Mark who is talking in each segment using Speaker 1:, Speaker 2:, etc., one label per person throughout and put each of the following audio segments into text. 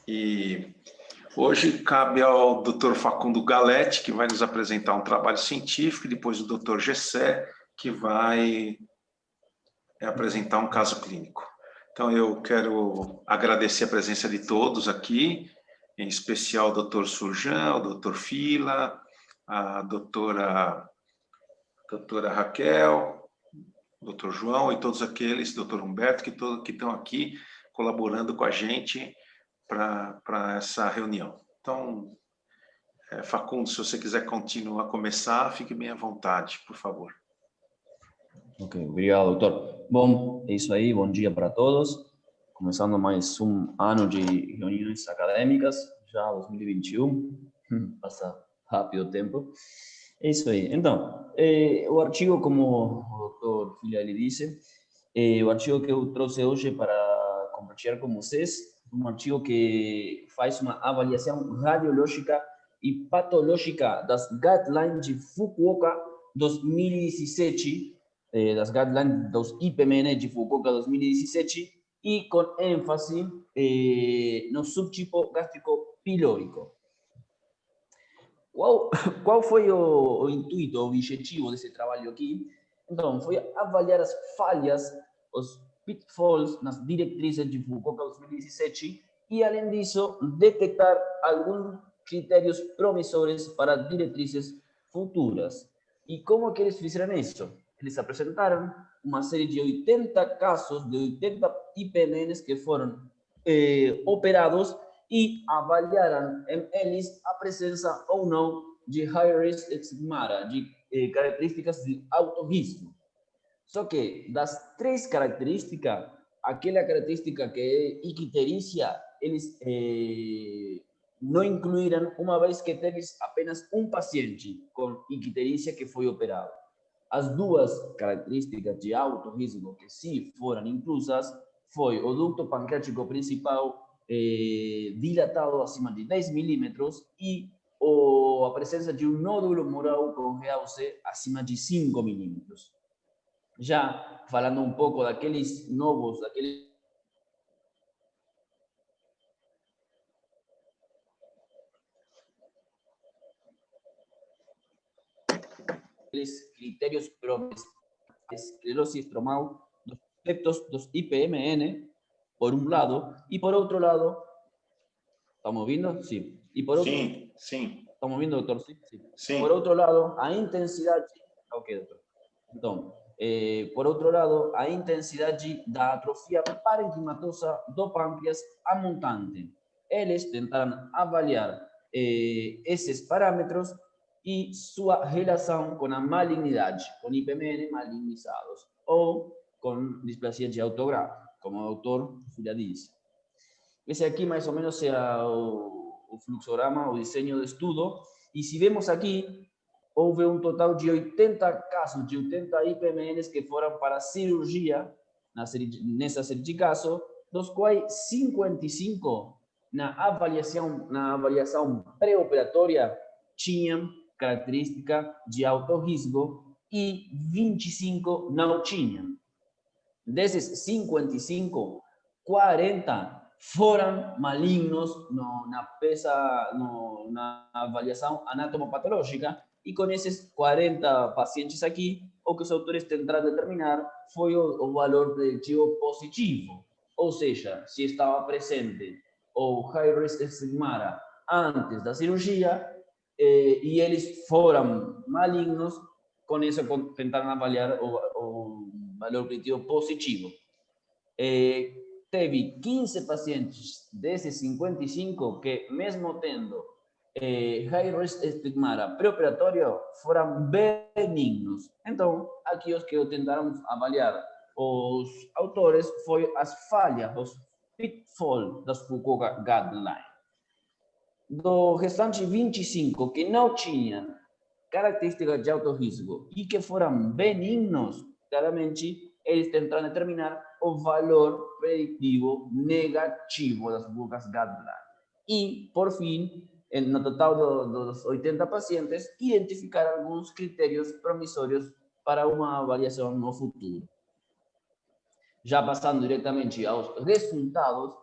Speaker 1: E hoje cabe ao Dr. Facundo Galetti, que vai nos apresentar um trabalho científico, e depois o Dr. Gessé, que vai apresentar um caso clínico. Então, eu quero agradecer a presença de todos aqui, em especial o Dr. Surjan, o Dr. Fila, a doutora Raquel, o Dr. João e todos aqueles, Dr. Humberto, que estão aqui colaborando com a gente para essa reunião. Então, Facundo, se você quiser continuar a começar, fique bem à vontade, por favor.
Speaker 2: Ok, obrigado, doutor. Bom, é isso aí, bom dia para todos. Começando mais um ano de reuniões acadêmicas, já 2021, passa rápido o tempo. É isso aí. Então, o artigo, como o doutor Filha lhe disse, o artigo que eu trouxe hoje para compartilhar com vocês, um artigo que faz uma avaliação radiológica e patológica das guidelines de Fukuoka 2017, das guidelines dos IPMN de Fukuoka 2017, e com ênfase no subtipo gástrico pilórico. Qual foi o intuito, o objetivo desse trabalho aqui? Então, foi avaliar as falhas, os pitfalls nas diretrizes de Fukuoka 2017 e, além disso, detectar alguns critérios promissores para diretrizes futuras. E como que eles fizeram isso? Eles apresentaram uma série de 80 casos, de 80 IPMNs que foram operados e avaliaram em eles a presença ou não de high-risk stigmata, de características de alto risco. Só que das três características, aquela característica que é icterícia, eles não incluíram, uma vez que teve apenas um paciente com icterícia que foi operado. As duas características de alto risco que sim foram inclusas foi o ducto pancreático principal dilatado acima de 10 milímetros e a presença de um nódulo mural com realce acima de 5 milímetros. Já falando um pouco daqueles novos, daqueles critérios promissores de esclerose estromal dos efectos dos IPMN, por um lado, e por outro lado, ¿estamos ouvindo? Sim. E por outro,
Speaker 1: sim.
Speaker 2: ¿Estamos ouvindo, doutor?
Speaker 1: Sim.
Speaker 2: Por outro lado, a intensidade... Ok, doutor. Então, por outro lado, a intensidade da atrofia parenquimatosa do pâncreas amontante. Eles tentaram avaliar esses parâmetros e sua relação com a malignidade, com IPMN malignizados, ou com displasia de autografo, como o doutor Filha disse. Esse aqui, mais ou menos, é o fluxograma, o desenho do estudo, e se vemos aqui, houve um total de 80 casos, de 80 IPMNs que foram para cirurgia, nessa série de casos, dos quais 55 na avaliação pré-operatória tinham característica de alto risco e 25 não tinham. Desses 55, 40 foram malignos na avaliação anatomopatológica, e com esses 40 pacientes aqui, o que os autores tentaram determinar foi o valor preditivo positivo, ou seja, se estava presente o high-risk stigmata antes da cirurgia e eles foram malignos, com isso tentaram avaliar o valor preditivo positivo. Teve 15 pacientes desses 55 que, mesmo tendo high-risk stigmata pré-operatório, foram benignos. Então, aqui os que tentaram avaliar os autores foi as falhas, os pitfalls das Fukuoka Guidelines. Do restante 25 que não tinham características de alto risco e que foram benignos, claramente, eles tentaram determinar o valor preditivo negativo das Fukuoka Guidelines. E, por fim, no total dos 80 pacientes, identificar alguns critérios promissórios para uma avaliação no futuro. Já passando diretamente aos resultados,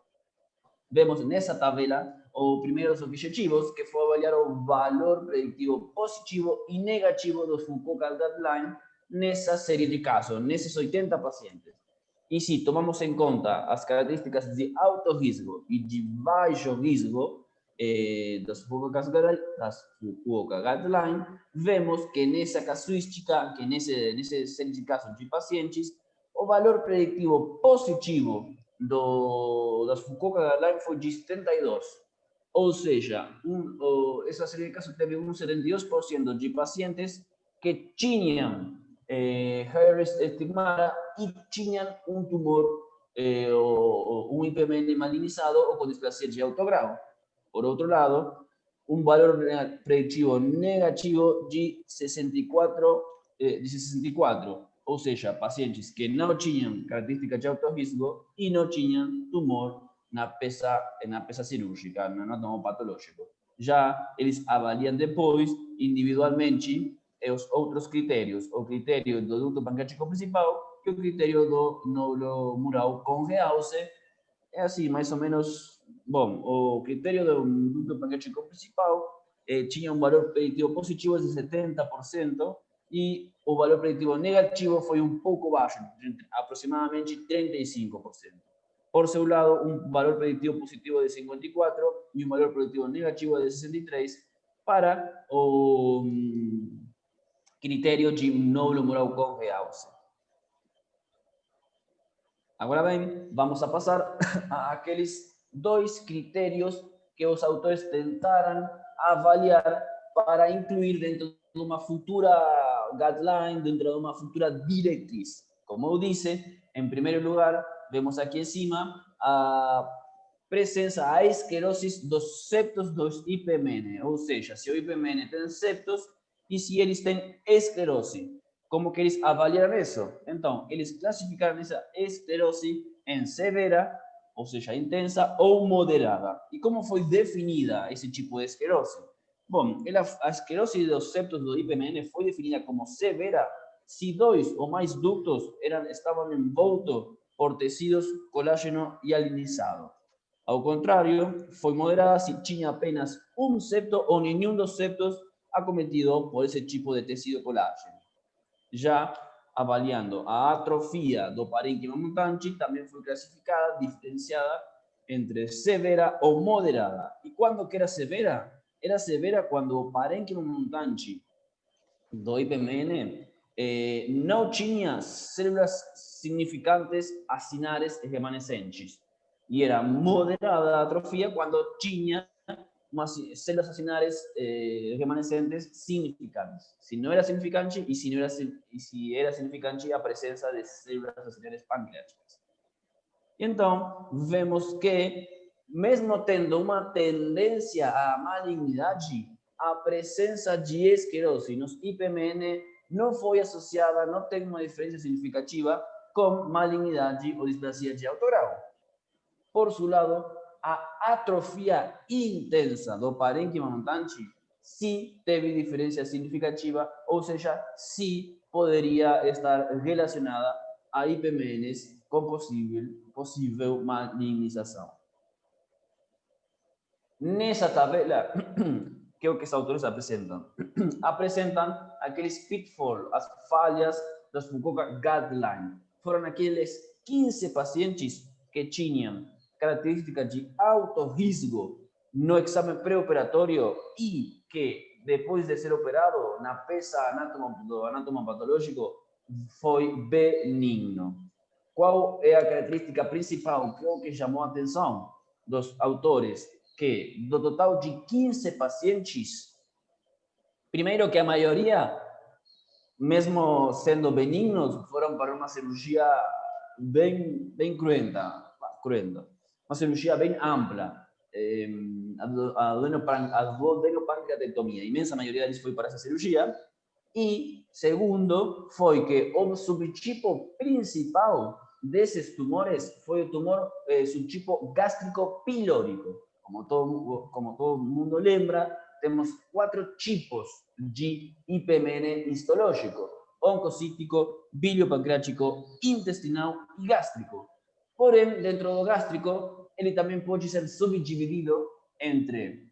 Speaker 2: vemos nessa tabela os primeiros objetivos, que foi avaliar o valor preditivo positivo e negativo do Foucault Guideline nessa série de casos, nesses 80 pacientes. E se tomamos em conta as características de alto risco e de baixo risco das Foucault Guideline, vemos que nessa casuística, que nessa série de casos de pacientes, o valor preditivo positivo das Foucault Guideline foi de 72. Ou seja, essa série de casos teve 72% de pacientes que tinham high risk estigmata e tinham tumor, IPMN malinizado ou com displasia de alto grau. Por outro lado, valor preditivo negativo de 64, ou seja, pacientes que não tinham características de alto risco e não tinham tumor na peça cirúrgica, no anatomo patológico. Já eles avaliam depois, individualmente, os outros critérios, o critério do ducto pancreático principal e o critério do nódulo mural com realce. É assim, mais ou menos, bom, o critério do ducto pancreático principal tinha valor preditivo positivo de 70% e o valor preditivo negativo foi pouco baixo, aproximadamente 35%. Por seu lado, valor preditivo positivo de 54 e valor preditivo negativo de 63 para o critério de nódulo mural com realce. Agora bem, vamos a passar a aqueles 2 critérios que os autores tentaram avaliar para incluir dentro de uma futura guideline, dentro de uma futura diretriz. Como eu disse, em primeiro lugar, vemos aqui em cima a presença, a esclerose dos septos dos IPMN, ou seja, se o IPMN tem septos e se eles têm esclerose. Como que eles avaliaram isso? Então, eles classificaram essa esclerose em severa, ou seja, intensa ou moderada. E como foi definida esse tipo de esclerose? Bom, a esclerose dos septos do IPMN foi definida como severa se 2 ou mais ductos estavam envoltos por tecidos colágeno hialinizado. Ao contrário, foi moderada se tinha apenas um septo ou nenhum dos septos acometido por esse tipo de tecido colágeno. Já avaliando a atrofia do parênquima montante, também foi classificada, diferenciada entre severa ou moderada. E quando que era severa? Era severa quando o parênquima montante do IPMN não tinha células significantes acinares remanescentes. E era moderada a atrofia quando tinha células acinares remanescentes significantes. Si no era significante y si era significante a presença de células acinares pancreáticas. Então, vemos que, mesmo tendo uma tendência à malignidade, a presença de esclerose nos IPMN não foi associada, não tem uma diferença significativa com malignidade ou displasia de alto grau. Por seu lado, a atrofia intensa do parênquima montante sim teve diferença significativa, ou seja, sim poderia estar relacionada a IPMNs com possível malignização. Nessa tabela, que é o que os autores apresentam? Apresentam aqueles pitfalls, as falhas das Foucault Guideline. Foram aqueles 15 pacientes que tinham características de alto risco no exame pré-operatório e que, depois de ser operado, na peça do anátomo patológico, foi benigno. Qual é a característica principal? Que é o que chamou a atenção dos autores? Que, do total de 15 pacientes, primeiro que a maioria, mesmo sendo benignos, foram para uma cirurgia bem cruenta. Uma cirurgia bem ampla, adenopancreatectomia. A imensa maioria deles foi para essa cirurgia. E, segundo, foi que o subtipo principal desses tumores foi o tumor subtipo gástrico pilórico. Como todo mundo lembra, temos 4 tipos de IPMN histológico: oncocítico, biliopancreático, intestinal e gástrico. Porém, dentro do gástrico, ele também pode ser subdividido entre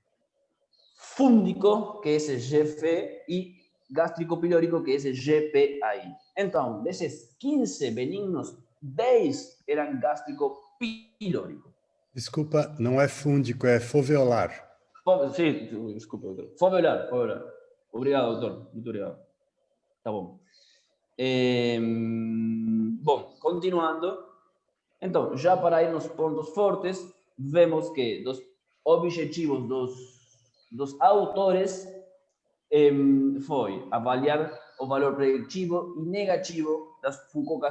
Speaker 2: fúndico, que é esse GF, e gástrico pilórico, que é esse GPAI. Então, desses 15 benignos, 10 eram gástrico pilórico.
Speaker 3: Desculpa, não é fúndico, é foveolar.
Speaker 2: Sim, desculpa, doutor. Foveolar. Obrigado, doutor. Muito obrigado. Tá bom. Bom, continuando. Então, já para ir nos pontos fortes, vemos que dos objetivos dos autores foi avaliar o valor preditivo e negativo das Foucault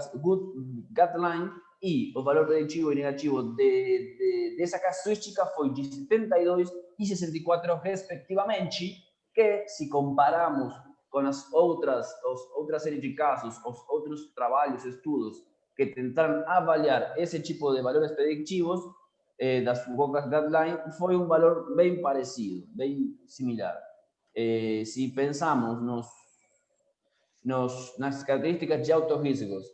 Speaker 2: Guidelines e o valor preditivo e negativo dessa casuística foi de 72 e 64 respectivamente, que se comparamos com as outras série de casos, os outros trabalhos, estudos que tentaram avaliar esse tipo de valores preditivos das Foucault Guidelines, foi um valor bem parecido, bem similar. Se pensamos nas características de altos riscos,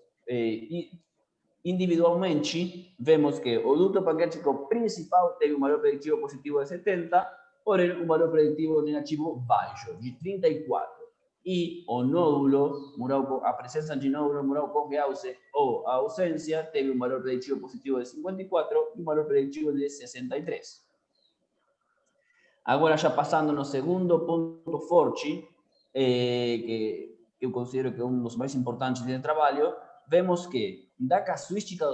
Speaker 2: individualmente, vemos que o ducto pancreático principal teve um valor preditivo positivo de 70, porém um valor preditivo negativo baixo, de 34. E o nódulo mural, a presença de nódulo mural Coque-Hauser ou a ausência teve um valor preditivo positivo de 54 e um valor preditivo de 63. Agora, já passando no segundo ponto forte, que eu considero que é um dos mais importantes desse trabalho, vemos que, da casuística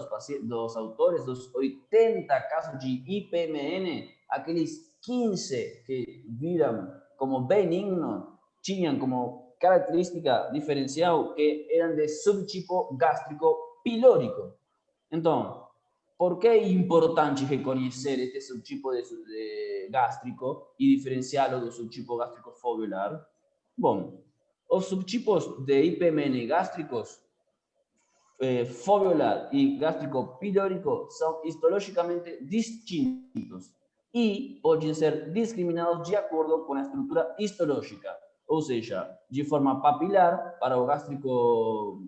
Speaker 2: dos autores, dos 80 casos de IPMN, aqueles 15 que viram como benigno, tinham como característica diferencial que eram de subtipo gástrico pilórico. Então, por que é importante reconhecer este subtipo de gástrico e diferenciá-lo do subtipo gástrico foveolar? Bom, os subtipos de IPMN gástricos, foveolar e gástrico pilórico, são histologicamente distintos e podem ser discriminados de acordo com a estrutura histológica, ou seja, de forma papilar para o gástrico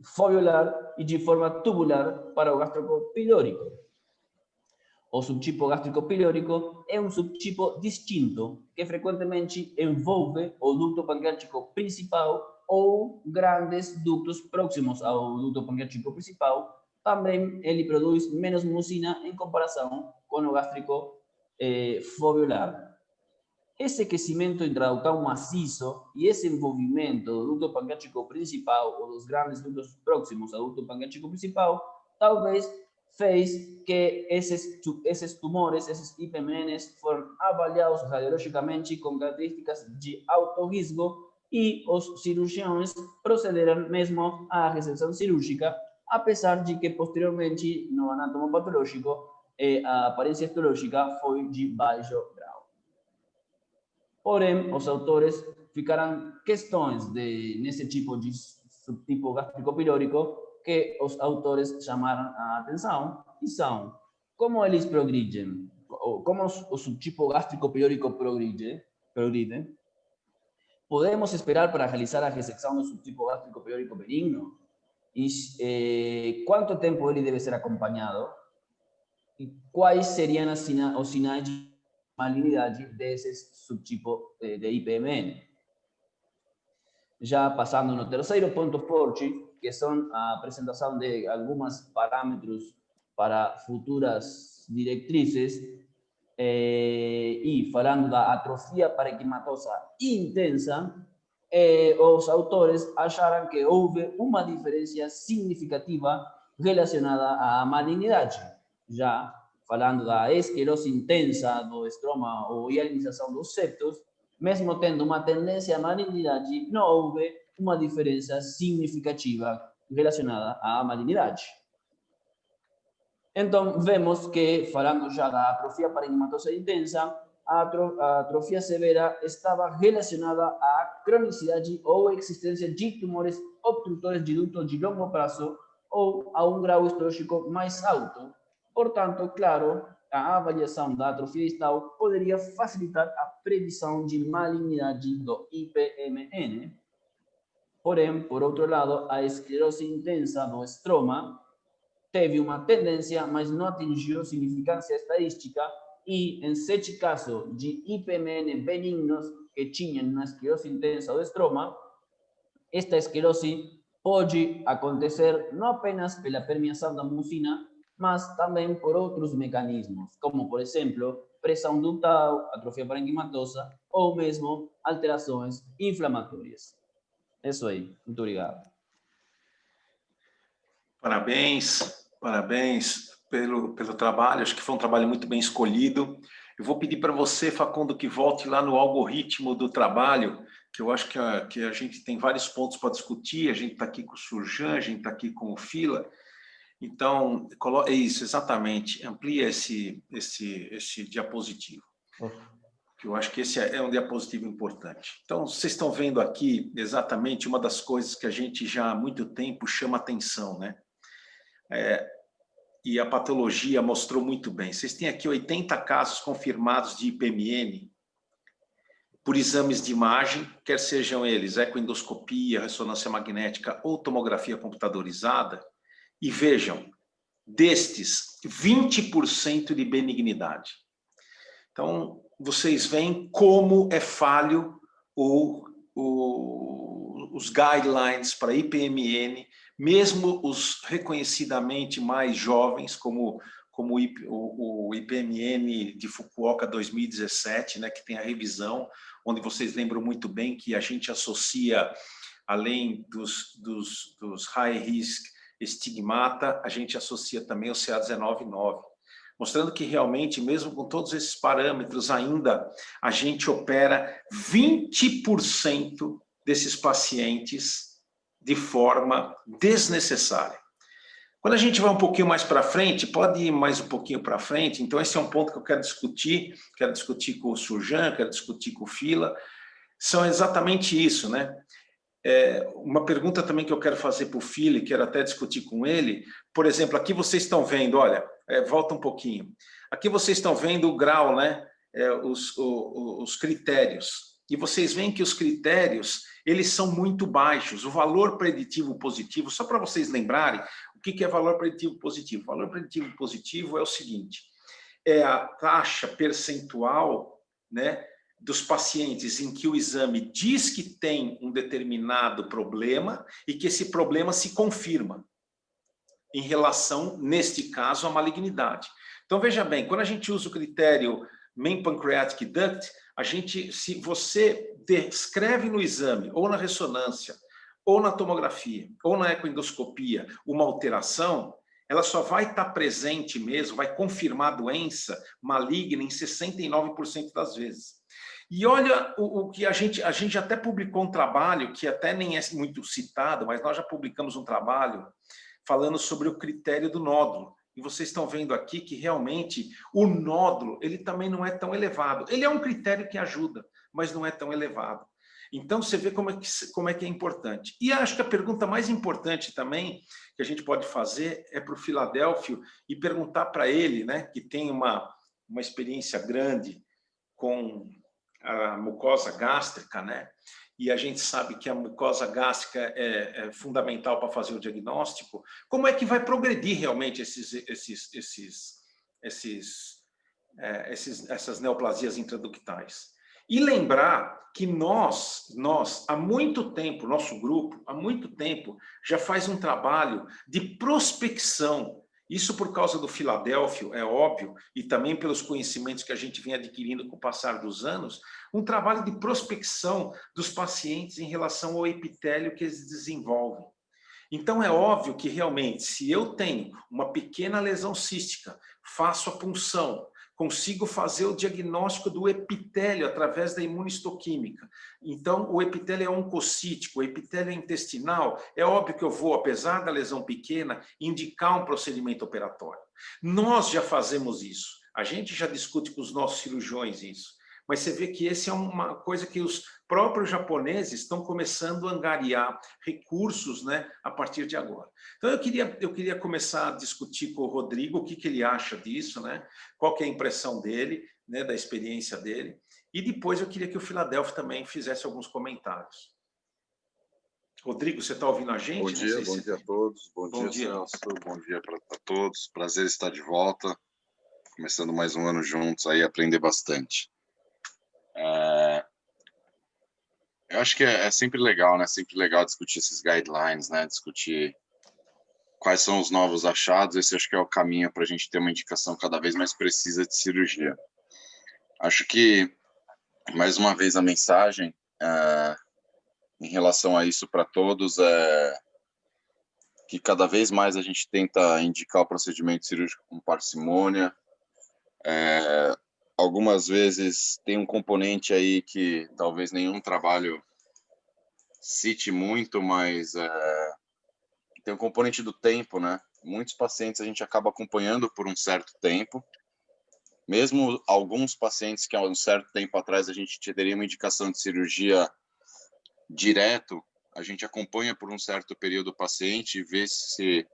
Speaker 2: foveolar e de forma tubular para o gástrico pilórico. O subtipo gástrico pilórico é um subtipo distinto que frequentemente envolve o ducto pancreático principal ou grandes ductos próximos ao ducto pancreático principal. Também ele produz menos mucina em comparação com o gástrico foveolar. Esse aquecimento intraductal maciço e esse envolvimento do ducto pancreático principal ou dos grandes ductos próximos ao ducto pancreático principal, talvez fez que esses tumores, esses IPMNs, foram avaliados radiologicamente com características de alto risco e os cirurgiões procederam mesmo à resecção cirúrgica, apesar de que posteriormente no anatomopatológico a aparência histológica foi de baixo grau. Porém, os autores ficaram questões nesse tipo de subtipo gástrico pilórico que os autores chamaram a atenção e são como eles progridem, como o subtipo gástrico pilórico progride. Podemos esperar para realizar a ressecção do subtipo gástrico pilórico benigno? E quanto tempo ele deve ser acompanhado? E quais seriam os sinais de malignidade desse subtipo de IPMN? Já passando no terceiro ponto forte, que são a apresentação de alguns parâmetros para futuras diretrizes, e falando da atrofia parenquimatosa intensa, os autores acharam que houve uma diferença significativa relacionada à malignidade. Já falando da esclerose intensa do estroma ou hialinização dos septos, mesmo tendo uma tendência à malignidade, não houve uma diferença significativa relacionada à malignidade. Então, vemos que, falando já da atrofia parenquimatosa intensa, a atrofia severa estava relacionada à cronicidade ou existência de tumores obstrutores de ducto de longo prazo ou a um grau histológico mais alto. Portanto, claro, a avaliação da atrofia distal poderia facilitar a previsão de malignidade do IPMN. Porém, por outro lado, a esclerose intensa do estroma teve uma tendência, mas não atingiu significância estadística, e em 7 casos de IPMN benignos que tinham uma esclerose intensa do estroma, esta esclerose pode acontecer não apenas pela permeação da mucina, mas também por outros mecanismos, como, por exemplo, pressão ductal, atrofia parenquimatosa ou mesmo alterações inflamatórias. É isso aí. Muito obrigado.
Speaker 1: Parabéns, parabéns pelo trabalho. Acho que foi um trabalho muito bem escolhido. Eu vou pedir para você, Facundo, que volte lá no algoritmo do trabalho, que eu acho que a gente tem vários pontos para discutir. A gente está aqui com o Surjan, a gente está aqui com o Fila. Então, é isso, exatamente. Amplia esse diapositivo, que eu acho que esse é um diapositivo importante. Então, vocês estão vendo aqui exatamente uma das coisas que a gente já há muito tempo chama atenção, né? E a patologia mostrou muito bem. Vocês têm aqui 80 casos confirmados de IPMN por exames de imagem, quer sejam eles ecoendoscopia, ressonância magnética ou tomografia computadorizada. E vejam, destes, 20% de benignidade. Então, vocês veem como é falho os guidelines para IPMN, mesmo os reconhecidamente mais jovens, como o IPMN de Fukuoka 2017, né, que tem a revisão, onde vocês lembram muito bem que a gente associa, além dos high risk estigmata, a gente associa também o CA19-9, mostrando que realmente, mesmo com todos esses parâmetros, ainda a gente opera 20% desses pacientes de forma desnecessária. Quando a gente vai um pouquinho mais para frente, pode ir mais um pouquinho para frente, então esse é um ponto que eu quero discutir com o Surjan, quero discutir com o Fila, são exatamente isso, né? Uma pergunta também que eu quero fazer para o Fili, quero até discutir com ele, por exemplo, aqui vocês estão vendo, olha, volta um pouquinho, aqui vocês estão vendo o grau, né, os critérios, e vocês veem que os critérios, eles são muito baixos, o valor preditivo positivo, só para vocês lembrarem, o que é valor preditivo positivo? O valor preditivo positivo é o seguinte, é a taxa percentual, né, dos pacientes em que o exame diz que tem um determinado problema e que esse problema se confirma em relação, neste caso, à malignidade. Então, veja bem, quando a gente usa o critério Main Pancreatic Duct, se você descreve no exame, ou na ressonância, ou na tomografia, ou na ecoendoscopia, uma alteração, ela só vai estar presente mesmo, vai confirmar a doença maligna em 69% das vezes. E olha o que a gente até publicou um trabalho, que até nem é muito citado, mas nós já publicamos um trabalho falando sobre o critério do nódulo. E vocês estão vendo aqui que realmente o nódulo, ele também não é tão elevado. Ele é um critério que ajuda, mas não é tão elevado. Então, você vê como é que é importante. E acho que a pergunta mais importante também que a gente pode fazer é para o Filadélfio e perguntar para ele, né, que tem uma experiência grande com a mucosa gástrica, né? E a gente sabe que a mucosa gástrica é fundamental para fazer o diagnóstico. Como é que vai progredir realmente essas neoplasias intraductais? E lembrar que nós, há muito tempo, nosso grupo, há muito tempo, já faz um trabalho de prospecção. Isso por causa do Filadélfio, é óbvio, e também pelos conhecimentos que a gente vem adquirindo com o passar dos anos, um trabalho de prospecção dos pacientes em relação ao epitélio que eles desenvolvem. Então, é óbvio que, realmente, se eu tenho uma pequena lesão cística, faço a punção, consigo fazer o diagnóstico do epitélio através da imunistoquímica. Então, o epitélio é oncocítico, o epitélio é intestinal, é óbvio que eu vou, apesar da lesão pequena, indicar um procedimento operatório. Nós já fazemos isso, a gente já discute com os nossos cirurgiões isso. Mas você vê que essa é uma coisa que os próprios japoneses estão começando a angariar recursos, né, a partir de agora. Então, eu queria começar a discutir com o Rodrigo o que ele acha disso, né? Qual que é a impressão dele, né, da experiência dele. E depois eu queria que o Filadélfio também fizesse alguns comentários. Rodrigo, você está ouvindo a gente? Não sei
Speaker 4: Bom
Speaker 1: se
Speaker 4: dia a todos. Bom
Speaker 1: Bom
Speaker 4: dia,
Speaker 1: dia.
Speaker 4: Celso. Bom dia para todos. Prazer estar de volta. Começando mais um ano juntos aí, aprender bastante. Eu acho que é sempre legal, né? Sempre legal discutir esses guidelines, né? Discutir quais são os novos achados. Esse acho que é o caminho para a gente ter uma indicação cada vez mais precisa de cirurgia. Acho que, mais uma vez, a mensagem em relação a isso para todos é que cada vez mais a gente tenta indicar o procedimento cirúrgico com parcimônia. Algumas vezes tem um componente aí que talvez nenhum trabalho cite muito, mas tem um componente do tempo, né? Muitos pacientes a gente acaba acompanhando por um certo tempo. Mesmo alguns pacientes que há um certo tempo atrás a gente teria uma indicação de cirurgia direto, a gente acompanha por um certo período o paciente e vê se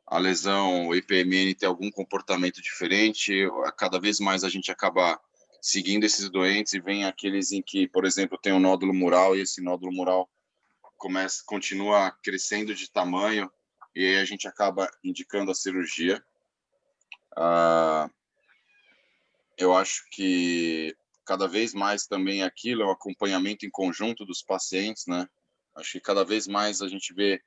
Speaker 4: a lesão, o IPMN tem algum comportamento diferente. Cada vez mais a gente acaba seguindo esses doentes e vem aqueles em que, por exemplo, tem um nódulo mural e esse nódulo mural continua crescendo de tamanho e aí a gente acaba indicando a cirurgia. Eu acho que cada vez mais também aquilo é o acompanhamento em conjunto dos pacientes, né? Acho que cada vez mais a gente vê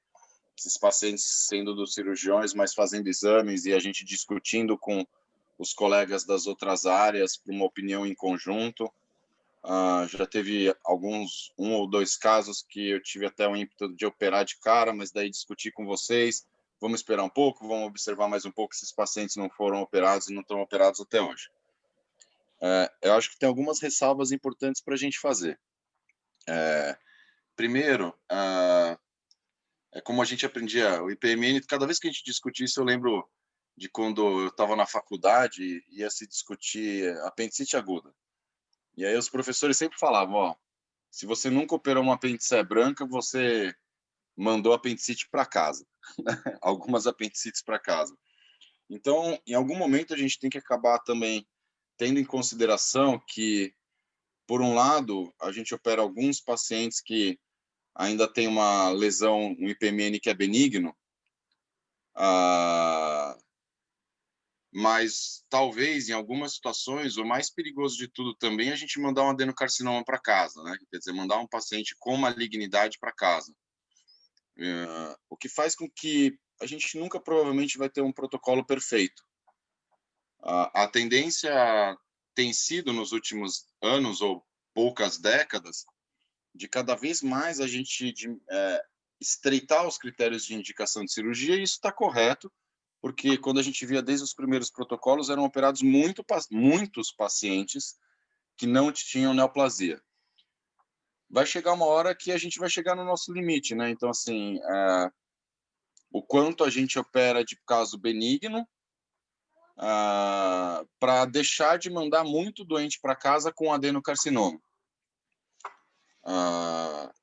Speaker 4: esses pacientes sendo dos cirurgiões, mas fazendo exames e a gente discutindo com os colegas das outras áreas para uma opinião em conjunto. Já teve um ou dois casos que eu tive até o ímpeto de operar de cara, mas daí discuti com vocês, vamos esperar um pouco, vamos observar mais um pouco se esses pacientes não foram operados e não estão operados até hoje. Eu acho que tem algumas ressalvas importantes para a gente fazer. Primeiro, é como a gente aprendia o IPMN, cada vez que a gente discutia isso, eu lembro de quando eu estava na faculdade e ia se discutir apendicite aguda. E aí os professores sempre falavam, ó, se você nunca operou uma apendicite branca, você mandou apendicite para casa. Algumas apendicites para casa. Então, em algum momento, a gente tem que acabar também tendo em consideração que, por um lado, a gente opera alguns pacientes que ainda tem uma lesão, um IPMN que é benigno, mas talvez em algumas situações o mais perigoso de tudo também é a gente mandar um adenocarcinoma para casa, né? Quer dizer, mandar um paciente com malignidade para casa. O que faz com que a gente nunca provavelmente vai ter um protocolo perfeito. A tendência tem sido nos últimos anos ou poucas décadas de cada vez mais a gente estreitar os critérios de indicação de cirurgia, e isso está correto, porque quando a gente via desde os primeiros protocolos, eram operados muitos pacientes que não tinham neoplasia. Vai chegar uma hora que a gente vai chegar no nosso limite, né? Então, assim, o quanto a gente opera de caso benigno para deixar de mandar muito doente para casa com adenocarcinoma.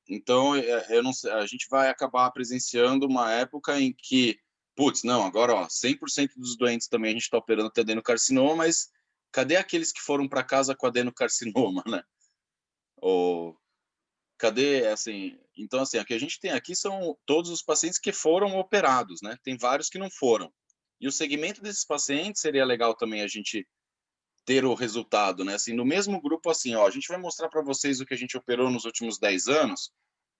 Speaker 4: Então, eu não sei, a gente vai acabar presenciando uma época em que, putz, não, agora ó, 100% dos doentes também a gente está operando adenocarcinoma, mas cadê aqueles que foram para casa com adenocarcinoma, né? Ou cadê, assim, então, assim, o que a gente tem aqui são todos os pacientes que foram operados, né? Tem vários que não foram. E o segmento desses pacientes seria legal também a gente ter o resultado, né? Assim, no mesmo grupo, assim, ó, a gente vai mostrar para vocês o que a gente operou nos últimos 10 anos,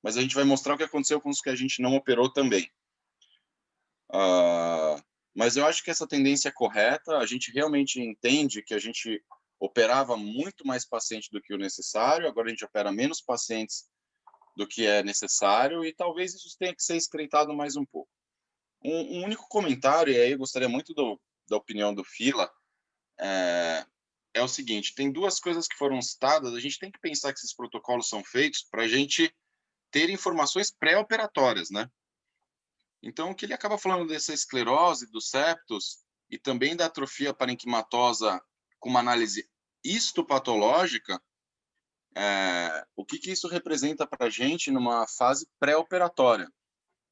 Speaker 4: mas a gente vai mostrar o que aconteceu com os que a gente não operou também. Mas eu acho que essa tendência é correta, a gente realmente entende que a gente operava muito mais paciente do que o necessário, agora a gente opera menos pacientes do que é necessário e talvez isso tenha que ser estreitado mais um pouco. Um único comentário, e aí eu gostaria muito da opinião do Fila, é o seguinte, tem duas coisas que foram citadas, a gente tem que pensar que esses protocolos são feitos para a gente ter informações pré-operatórias, né? Então, o que ele acaba falando dessa esclerose, dos septos e também da atrofia parenquimatosa com uma análise histopatológica, o que isso representa para a gente numa fase pré-operatória?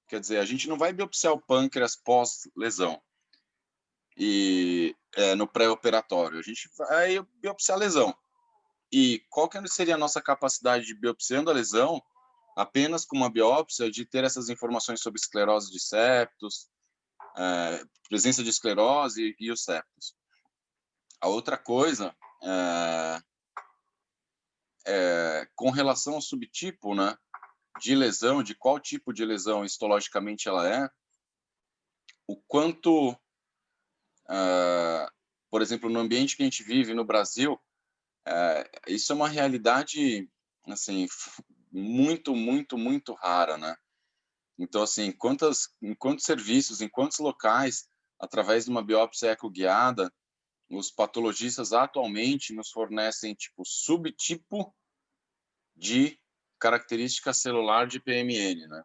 Speaker 4: Quer dizer, a gente não vai biopsiar o pâncreas pós-lesão e no pré-operatório, a gente vai biopsiar a lesão. E qual que seria a nossa capacidade de biopsiando a lesão apenas com uma biópsia de ter essas informações sobre esclerose de septos, presença de esclerose e os septos. A outra coisa, com relação ao subtipo, né, de lesão, de qual tipo de lesão histologicamente ela é, o quanto, por exemplo, no ambiente que a gente vive no Brasil, isso é uma realidade assim, muito, muito, muito rara, né? Então, assim, em quantos serviços, em quantos locais, através de uma biópsia ecoguiada, os patologistas atualmente nos fornecem, tipo, subtipo de característica celular de PMN, né?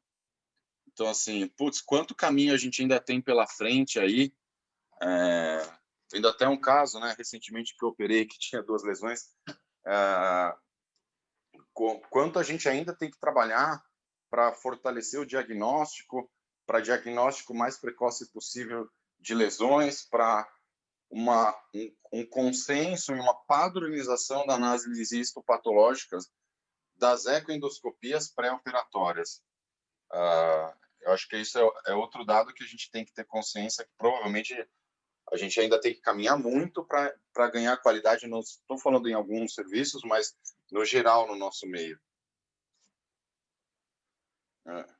Speaker 4: Então, assim, putz, quanto caminho a gente ainda tem pela frente aí. Ainda até um caso, né, recentemente que eu operei, que tinha 2 lesões, quanto a gente ainda tem que trabalhar para fortalecer o diagnóstico, para diagnóstico mais precoce possível de lesões, para um consenso e uma padronização da análise histopatológicas das ecoendoscopias pré-operatórias. Eu acho que isso é outro dado que a gente tem que ter consciência, que provavelmente a gente ainda tem que caminhar muito para ganhar qualidade. Não estou falando em alguns serviços, mas no geral no nosso meio.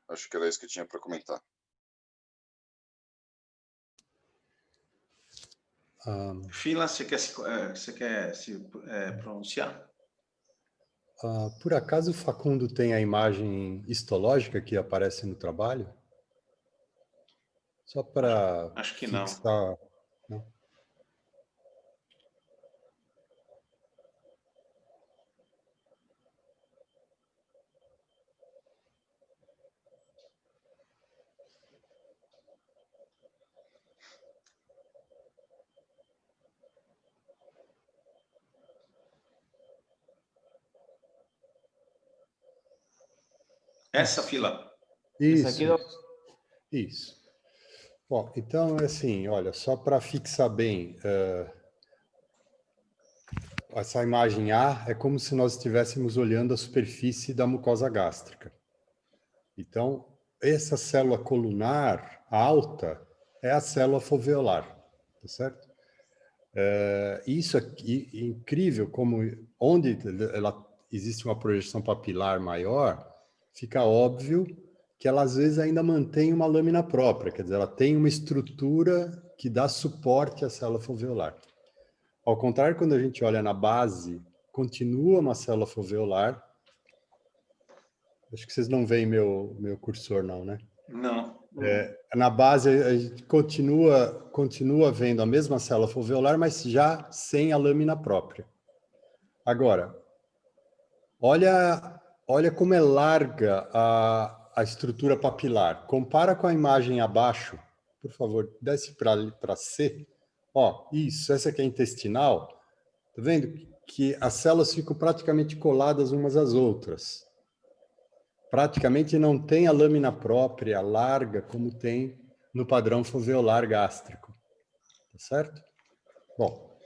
Speaker 4: Acho que era isso que eu tinha para comentar.
Speaker 1: Fila, você quer se pronunciar?
Speaker 3: Por acaso o Facundo tem a imagem histológica que aparece no trabalho? Só para
Speaker 1: Acho que
Speaker 3: fixar. Não.
Speaker 1: Essa fila?
Speaker 3: Isso, isso. Bom, então, assim, olha, só para fixar bem, essa imagem A é como se nós estivéssemos olhando a superfície da mucosa gástrica. Então, essa célula colunar alta é a célula foveolar, tá certo? Isso aqui é incrível, como onde existe uma projeção papilar maior, fica óbvio que ela às vezes ainda mantém uma lâmina própria, quer dizer, ela tem uma estrutura que dá suporte à célula foveolar. Ao contrário, quando a gente olha na base, continua uma célula foveolar. Acho que vocês não veem meu cursor, não, né?
Speaker 1: Não.
Speaker 3: Na base, a gente continua vendo a mesma célula foveolar, mas já sem a lâmina própria. Agora, olha como é larga a estrutura papilar. Compara com a imagem abaixo. Por favor, desce para C. Isso, essa aqui é intestinal. Tá vendo que as células ficam praticamente coladas umas às outras. Praticamente não tem a lâmina própria larga como tem no padrão foveolar gástrico. Tá certo? Bom,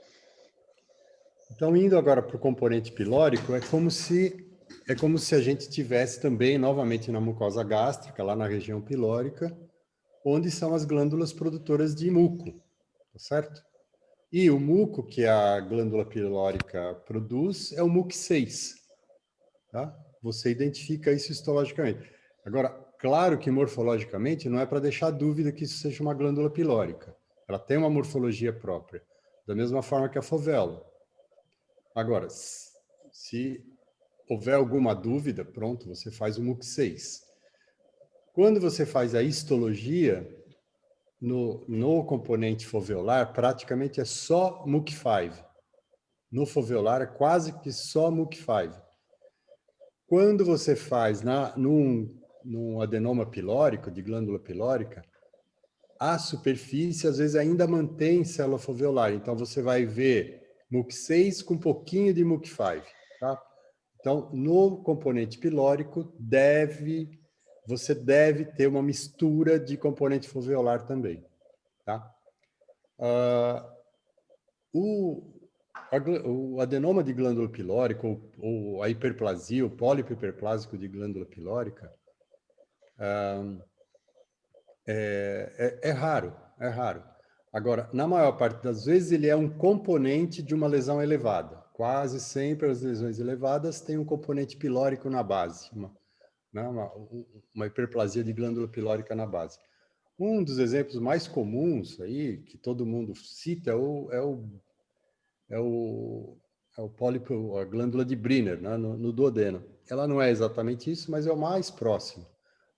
Speaker 3: então indo agora para o componente pilórico, é como se a gente tivesse também novamente na mucosa gástrica, lá na região pilórica, onde são as glândulas produtoras de muco, tá certo? E o muco que a glândula pilórica produz é o MUC6, tá? Você identifica isso histologicamente. Agora, claro que morfologicamente não é para deixar dúvida que isso seja uma glândula pilórica. Ela tem uma morfologia própria, da mesma forma que a fovéola. Agora, se houver alguma dúvida, pronto, você faz o MUC6. Quando você faz a histologia, no componente foveolar, praticamente é só MUC5. No foveolar é quase que só MUC5. Quando você faz num adenoma pilórico, de glândula pilórica, a superfície às vezes ainda mantém célula foveolar. Então você vai ver MUC6 com um pouquinho de MUC5, tá? Então, no componente pilórico, você deve ter uma mistura de componente foveolar também, tá? O adenoma de glândula pilórica ou a hiperplasia, o pólipo hiperplásico de glândula pilórica é raro, é raro. Agora, na maior parte das vezes, ele é um componente de uma lesão elevada. Quase sempre as lesões elevadas têm um componente pilórico na base, uma hiperplasia de glândula pilórica na base. Um dos exemplos mais comuns aí, que todo mundo cita, é o pólipo, a glândula de Briner, né, no duodeno. Ela não é exatamente isso, mas é o mais próximo.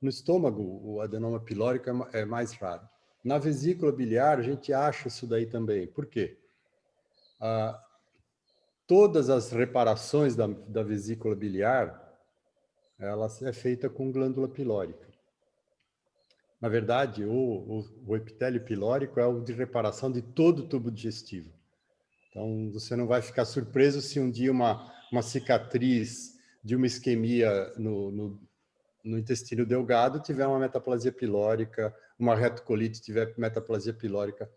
Speaker 3: No estômago, o adenoma pilórico é mais raro. Na vesícula biliar, a gente acha isso daí também. Por quê? Todas as reparações da vesícula biliar, ela é feita com glândula pilórica. Na verdade, o epitélio pilórico é o de reparação de todo o tubo digestivo. Então, você não vai ficar surpreso se um dia uma cicatriz de uma isquemia no intestino delgado tiver uma metaplasia pilórica, uma retocolite tiver metaplasia pilórica.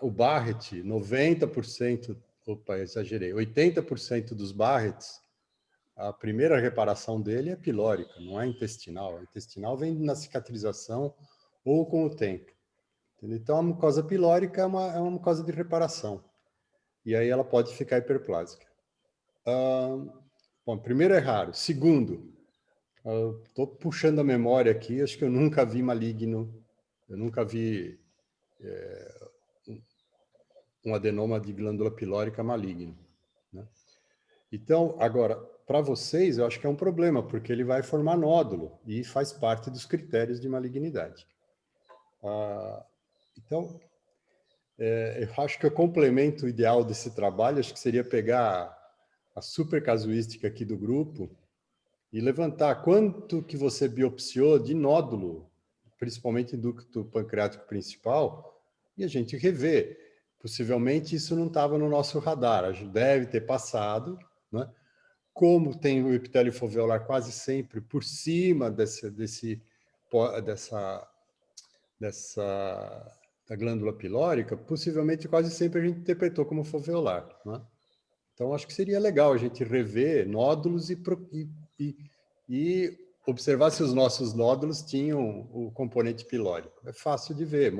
Speaker 3: O Barrett, 90%, opa, exagerei, 80% dos Barretts, a primeira reparação dele é pilórica, não é intestinal. A intestinal vem na cicatrização ou com o tempo. Então, a mucosa pilórica é uma mucosa de reparação. E aí ela pode ficar hiperplásica. Bom, primeiro é raro. Segundo, estou puxando a memória aqui, acho que eu nunca vi maligno, eu nunca vi um adenoma de glândula pilórica maligno, né? Então, agora, para vocês, eu acho que é um problema, porque ele vai formar nódulo e faz parte dos critérios de malignidade. Então, eu acho que o complemento ideal desse trabalho, acho que seria pegar a super casuística aqui do grupo e levantar quanto que você biopsiou de nódulo, principalmente em ducto pancreático principal, e a gente rever. Possivelmente isso não estava no nosso radar, a gente deve ter passado, né? Como tem o epitélio foveolar quase sempre por cima da glândula pilórica, possivelmente quase sempre a gente interpretou como foveolar, né? Então, acho que seria legal a gente rever nódulos e observar se os nossos nódulos tinham o componente pilórico. É fácil de ver.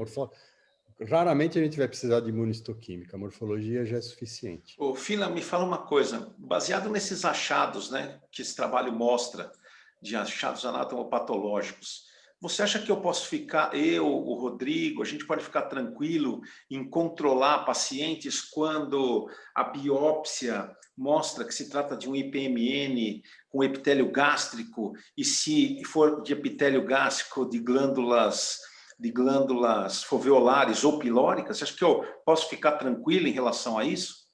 Speaker 3: Raramente a gente vai precisar de imunistoquímica. A morfologia já é suficiente.
Speaker 1: Ô, Fila, me fala uma coisa. Baseado nesses achados, né, que esse trabalho mostra, de achados anatomopatológicos, você acha que eu posso ficar, o Rodrigo, a gente pode ficar tranquilo em controlar pacientes quando a biópsia mostra que se trata de um IPMN com epitélio gástrico e se for de epitélio gástrico de glândulas foveolares ou pilóricas? Você acha que eu posso ficar tranquilo em relação a isso?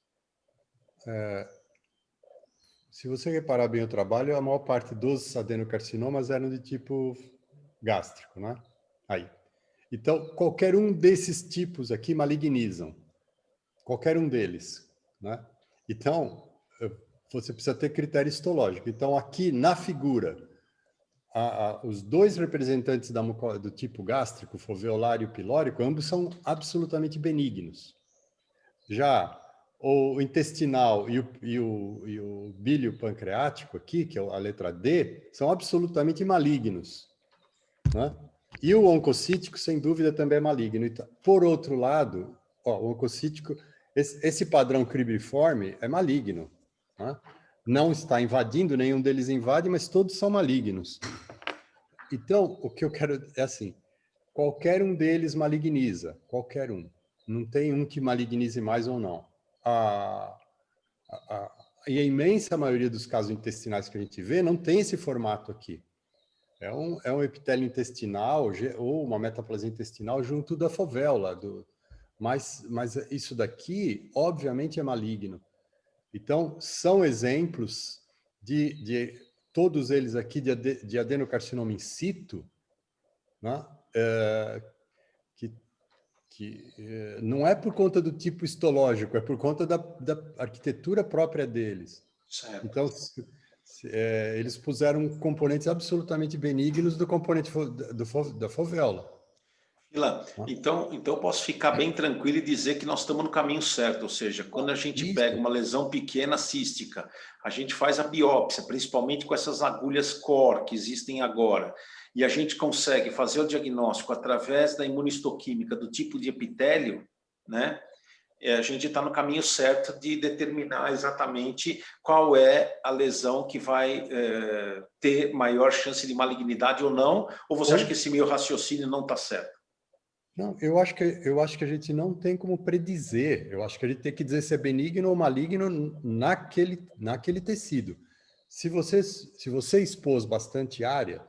Speaker 3: Se você reparar bem o trabalho, a maior parte dos adenocarcinomas eram de tipo gástrico, né? Aí. Então, qualquer um desses tipos aqui malignizam. Qualquer um deles, né? Então, você precisa ter critério histológico. Então, aqui na figura, os dois representantes do tipo gástrico, foveolar e o pilórico, ambos são absolutamente benignos. Já o intestinal e o bílio pancreático aqui, que é a letra D, são absolutamente malignos, né? E o oncocítico, sem dúvida, também é maligno. Então, por outro lado, o oncocítico, esse padrão cribriforme é maligno, né? Não está invadindo, nenhum deles invade, mas todos são malignos. Então, o que eu quero é assim, qualquer um deles maligniza, qualquer um. Não tem um que malignize mais ou não. E a imensa maioria dos casos intestinais que a gente vê não tem esse formato aqui. É um epitélio intestinal ou uma metaplasia intestinal junto da fovéola. Mas isso daqui, obviamente, é maligno. Então, são exemplos de todos eles aqui de adenocarcinoma in situ, né? Não é por conta do tipo histológico, é por conta da arquitetura própria deles.
Speaker 1: Certo.
Speaker 3: Então, eles puseram componentes absolutamente benignos do componente da fovéola.
Speaker 1: Fila, então eu posso ficar bem tranquilo e dizer que nós estamos no caminho certo, ou seja, quando a gente pega uma lesão pequena cística, a gente faz a biópsia, principalmente com essas agulhas COR que existem agora, e a gente consegue fazer o diagnóstico através da imunistoquímica do tipo de epitélio, né? A gente está no caminho certo de determinar exatamente qual é a lesão que vai ter maior chance de malignidade ou não, ou você acha que esse meu raciocínio não está certo?
Speaker 3: Não, eu acho que a gente não tem como predizer. Eu acho que a gente tem que dizer se é benigno ou maligno naquele tecido. Se você expôs bastante área,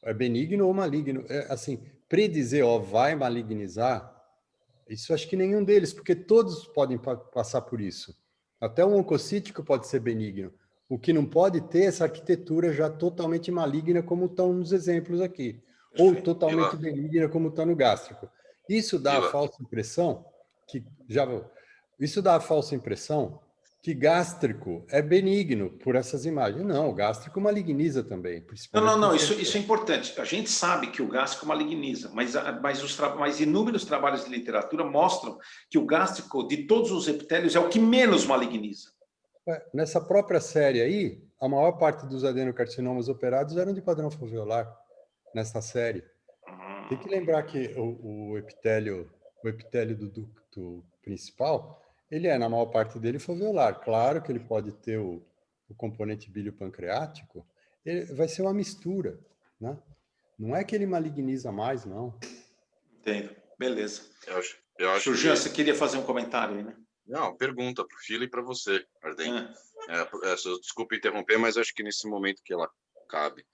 Speaker 3: é benigno ou maligno. Assim, predizer, ó, vai malignizar, isso acho que nenhum deles, porque todos podem passar por isso. Até um oncocítico pode ser benigno. O que não pode ter é essa arquitetura já totalmente maligna, como estão nos exemplos aqui. Ou totalmente benigna, como está no gástrico. Isso dá a falsa impressão que gástrico é benigno por essas imagens. Não, o gástrico maligniza também.
Speaker 1: Não, isso é importante. A gente sabe que o gástrico maligniza, mas inúmeros trabalhos de literatura mostram que o gástrico, de todos os epitélios, é o que menos maligniza.
Speaker 3: Nessa própria série aí, a maior parte dos adenocarcinomas operados eram de padrão foveolar, nessa série. Tem que lembrar que o epitélio do ducto principal, ele é, na maior parte dele, foveolar. Claro que ele pode ter o componente biliopancreático, ele vai ser uma mistura, né? Não é que ele maligniza mais, não.
Speaker 1: Entendo. Beleza.
Speaker 4: Eu acho
Speaker 1: Jean, você queria fazer um comentário aí, né?
Speaker 4: Não, pergunta para o Fila e para você, Arden. Desculpa interromper, mas acho que nesse momento que ela cabe.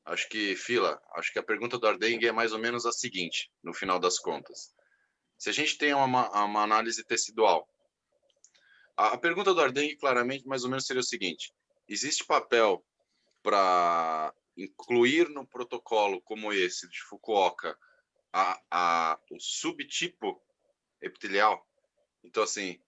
Speaker 4: Acho que, Fila, a pergunta do Arden é mais ou menos a seguinte, no final das contas. Se a gente tem uma análise tecidual, a pergunta do Arden claramente mais ou menos seria o seguinte: existe papel para incluir no protocolo como esse de Fukuoka o subtipo epitelial? Então, assim,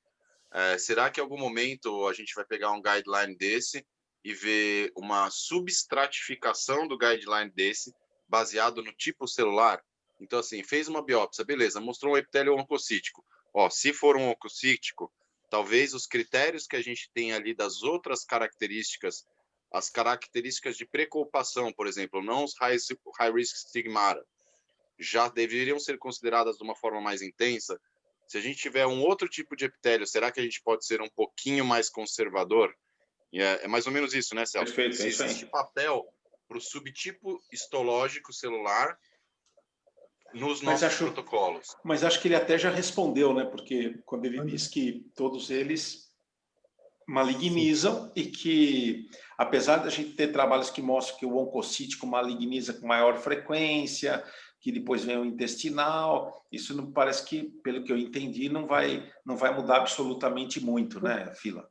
Speaker 4: será que em algum momento a gente vai pegar um guideline desse e ver uma substratificação do guideline desse baseado no tipo celular? Então, assim, fez uma biópsia, beleza, mostrou um epitélio oncocítico. Ó, se for um oncocítico, talvez os critérios que a gente tem ali das outras características, as características de preocupação, por exemplo, não os high-risk stigmata, já deveriam ser consideradas de uma forma mais intensa. Se a gente tiver um outro tipo de epitélio, será que a gente pode ser um pouquinho mais conservador? E é mais ou menos isso, né, Celso?
Speaker 1: Perfeito,
Speaker 4: se existe papel para o subtipo histológico celular nos nossos protocolos.
Speaker 1: Mas acho que ele até já respondeu, né? Porque quando ele diz que todos eles malignizam e que, apesar da gente ter trabalhos que mostram que o oncocítico maligniza com maior frequência, que depois vem o intestinal, isso não parece que, pelo que eu entendi, não vai mudar absolutamente muito, né, Fila?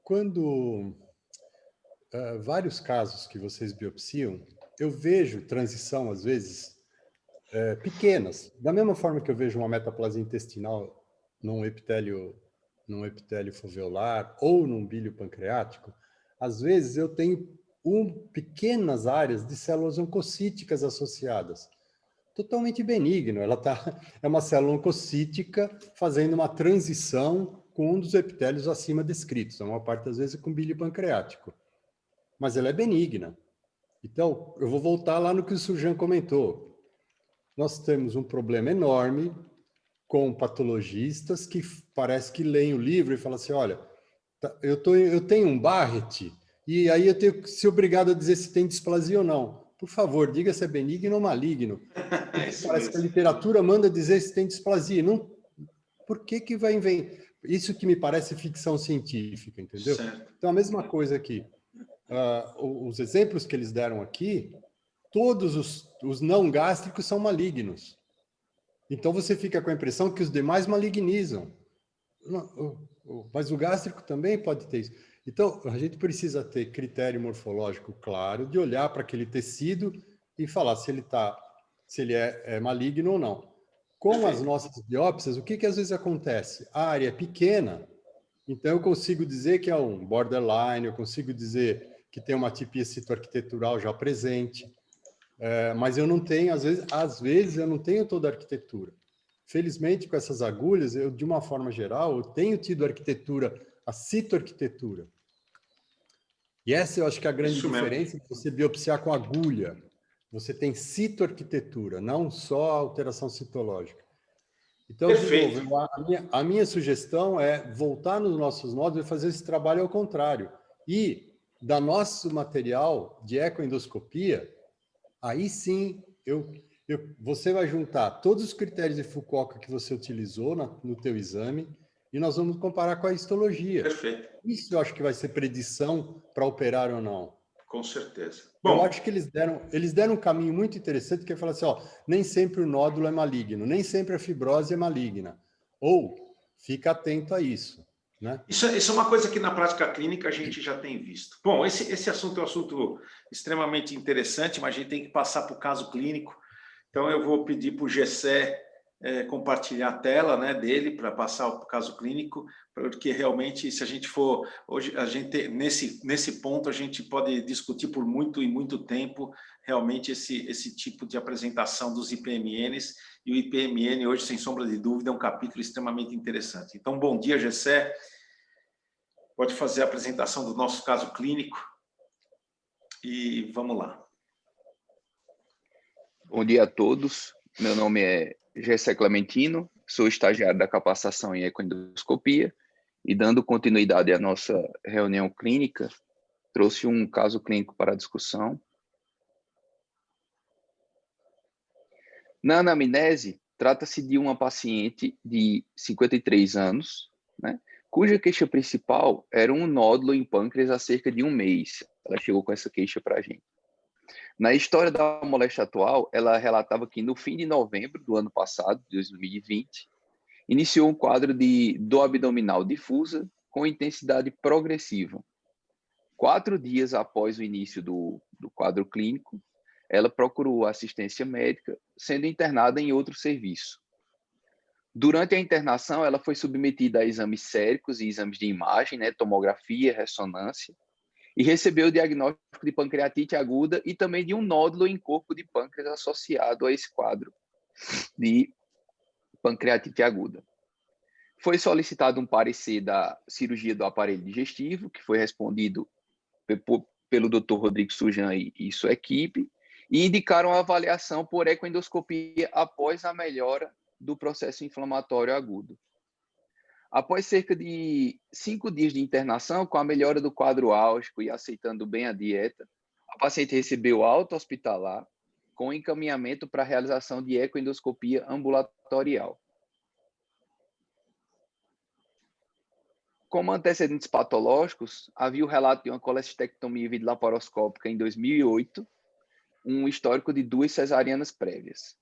Speaker 3: Quando vários casos que vocês biopsiam, eu vejo transição, às vezes, pequenas. Da mesma forma que eu vejo uma metaplasia intestinal num epitélio foveolar ou num bílio pancreático, às vezes eu tenho pequenas áreas de células oncocíticas associadas. Totalmente benigno. É uma célula oncocítica fazendo uma transição com um dos epitélios acima descritos. A maior parte das vezes é com bílio pancreático. Mas ela é benigna. Então, eu vou voltar lá no que o Surjan comentou. Nós temos um problema enorme com patologistas que parece que leem o livro e falam assim, olha, eu tenho um Barrett, e aí eu tenho que ser obrigado a dizer se tem displasia ou não. Por favor, diga se é benigno ou maligno. Parece que a literatura manda dizer se tem displasia. Não, por que vai inventar? Isso que me parece ficção científica, entendeu?
Speaker 1: Certo.
Speaker 3: Então, a mesma coisa aqui. Os exemplos que eles deram aqui, todos os não gástricos são malignos. Então, você fica com a impressão que os demais malignizam. Mas o gástrico também pode ter isso. Então, a gente precisa ter critério morfológico claro de olhar para aquele tecido e falar se ele é maligno ou não. Com as nossas biópsias, o que às vezes acontece? A área é pequena, então eu consigo dizer que é um borderline, eu consigo dizer que tem uma tipia citoarquitetural já presente, mas eu não tenho, às vezes eu não tenho toda a arquitetura. Felizmente, com essas agulhas, eu, de uma forma geral, eu tenho tido arquitetura, a citoarquitetura. E essa eu acho que é a grande diferença de você biopsiar com agulha. Você tem citoarquitetura, não só alteração citológica. Então,
Speaker 1: Perfeito.
Speaker 3: de novo, a minha sugestão é voltar nos nossos módulos e fazer esse trabalho ao contrário. E, da nosso material de ecoendoscopia, aí sim, você vai juntar todos os critérios de Fukuoka que você utilizou no teu exame e nós vamos comparar com a histologia.
Speaker 1: Perfeito.
Speaker 3: Isso eu acho que vai ser predição para operar ou não.
Speaker 1: Com certeza.
Speaker 3: Eu acho que eles deram um caminho muito interessante, que é falar assim, ó, nem sempre o nódulo é maligno, nem sempre a fibrose é maligna. Ou, fica atento a isso. Né?
Speaker 1: Isso é uma coisa que na prática clínica a gente já tem visto. Bom, esse assunto é um assunto extremamente interessante, mas a gente tem que passar para o caso clínico. Então, eu vou pedir para o Gessé compartilhar a tela, né, dele para passar o caso clínico, porque realmente, se a gente for hoje, a gente nesse ponto a gente pode discutir por muito e muito tempo realmente esse tipo de apresentação dos IPMNs, e o IPMN hoje, sem sombra de dúvida, é um capítulo extremamente interessante. Então, bom dia, Gessé. Pode fazer a apresentação do nosso caso clínico e vamos lá.
Speaker 5: Bom dia a todos. Meu nome é Gessé Clementino, sou estagiário da capacitação em ecoendoscopia e, dando continuidade à nossa reunião clínica, trouxe um caso clínico para a discussão. Na anamnese, trata-se de uma paciente de 53 anos, né, cuja queixa principal era um nódulo em pâncreas há cerca de um mês. Ela chegou com essa queixa para a gente. Na história da moléstia atual, ela relatava que no fim de novembro do ano passado, 2020, iniciou um quadro de dor abdominal difusa com intensidade progressiva. 4 dias após o início do quadro clínico, ela procurou assistência médica, sendo internada em outro serviço. Durante a internação, ela foi submetida a exames séricos e exames de imagem, né, tomografia, ressonância, e recebeu o diagnóstico de pancreatite aguda e também de um nódulo em corpo de pâncreas associado a esse quadro de pancreatite aguda. Foi solicitado um parecer da cirurgia do aparelho digestivo, que foi respondido pelo Dr. Rodrigo Sujan e sua equipe, e indicaram a avaliação por ecoendoscopia após a melhora do processo inflamatório agudo. Após cerca de 5 dias de internação, com a melhora do quadro álgico e aceitando bem a dieta, a paciente recebeu alta hospitalar com encaminhamento para a realização de ecoendoscopia ambulatorial. Como antecedentes patológicos, havia o relato de uma colestectomia videolaparoscópica em 2008, um histórico de 2 cesarianas prévias.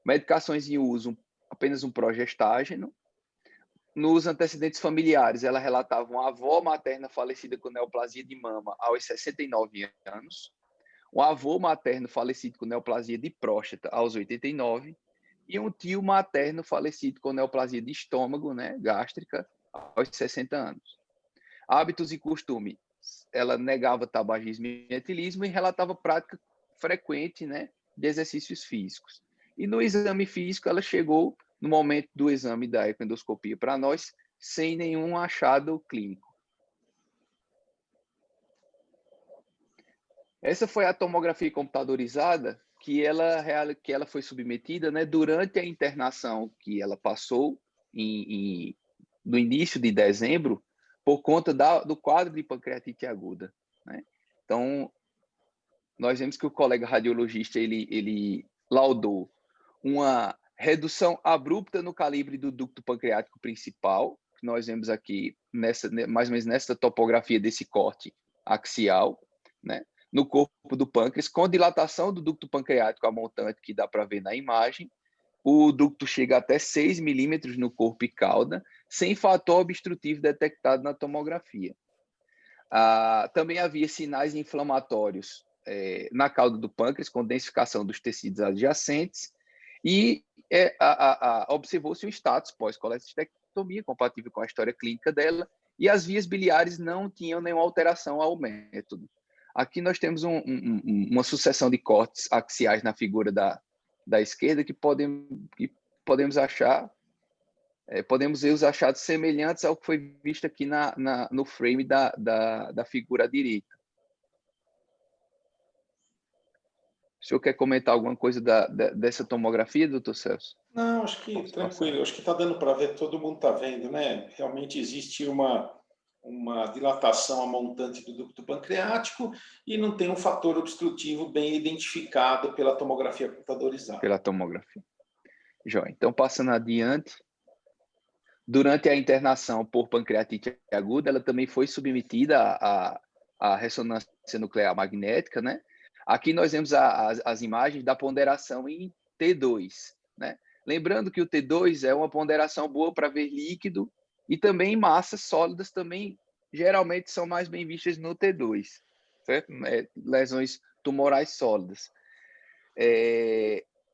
Speaker 5: Medicações em uso, apenas um progestágeno. Nos antecedentes familiares, ela relatava uma avó materna falecida com neoplasia de mama aos 69 anos, um avô materno falecido com neoplasia de próstata aos 89 e um tio materno falecido com neoplasia de estômago, né, gástrica, aos 60 anos. Hábitos e costumes, ela negava tabagismo e etilismo e relatava prática frequente, né, de exercícios físicos. E no exame físico, ela chegou no momento do exame da ecoendoscopia para nós, sem nenhum achado clínico. Essa foi a tomografia computadorizada que ela foi submetida, né, durante a internação que ela passou no início de dezembro, por conta do quadro de pancreatite aguda. Né? Então, nós vemos que o colega radiologista ele laudou uma redução abrupta no calibre do ducto pancreático principal, que nós vemos aqui mais ou menos nessa topografia desse corte axial, né, no corpo do pâncreas, com dilatação do ducto pancreático a montante que dá para ver na imagem. O ducto chega até 6 milímetros no corpo e cauda, sem fator obstrutivo detectado na tomografia. Também havia sinais inflamatórios na cauda do pâncreas, com densificação dos tecidos adjacentes, e observou-se um status pós-colestectomia, compatível com a história clínica dela, e as vias biliares não tinham nenhuma alteração ao método. Aqui nós temos uma sucessão de cortes axiais na figura da esquerda que podemos achar, podemos ver os achados semelhantes ao que foi visto aqui no frame da figura à direita. O senhor quer comentar alguma coisa dessa tomografia, doutor Celso?
Speaker 1: Não, acho que tranquilo. Acho que está dando para ver, todo mundo está vendo, né? Realmente existe uma dilatação a montante do ducto pancreático e não tem um fator obstrutivo bem identificado pela tomografia computadorizada.
Speaker 5: Pela tomografia. Joia. Então, passando adiante, durante a internação por pancreatite aguda, ela também foi submetida à ressonância nuclear magnética, né? Aqui nós vemos as imagens da ponderação em T2, né? Lembrando que o T2 é uma ponderação boa para ver líquido e também massas sólidas também geralmente são mais bem vistas no T2, certo? Lesões tumorais sólidas.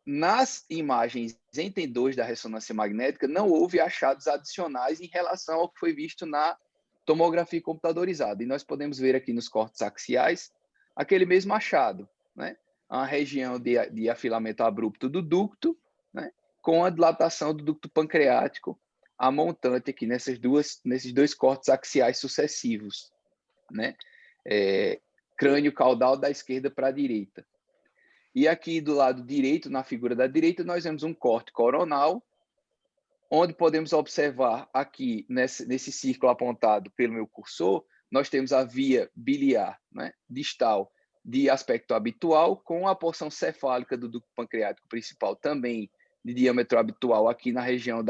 Speaker 5: Nas imagens em T2 da ressonância magnética, não houve achados adicionais em relação ao que foi visto na tomografia computadorizada. E nós podemos ver aqui nos cortes axiais aquele mesmo achado, né? A região de afilamento abrupto do ducto, né? Com a dilatação do ducto pancreático a montante aqui nesses dois cortes axiais sucessivos, né? Crânio caudal da esquerda para a direita. E aqui do lado direito, na figura da direita, nós vemos um corte coronal, onde podemos observar aqui, nesse círculo apontado pelo meu cursor, nós temos a via biliar, né, distal de aspecto habitual, com a porção cefálica do ducto pancreático principal também de diâmetro habitual aqui na região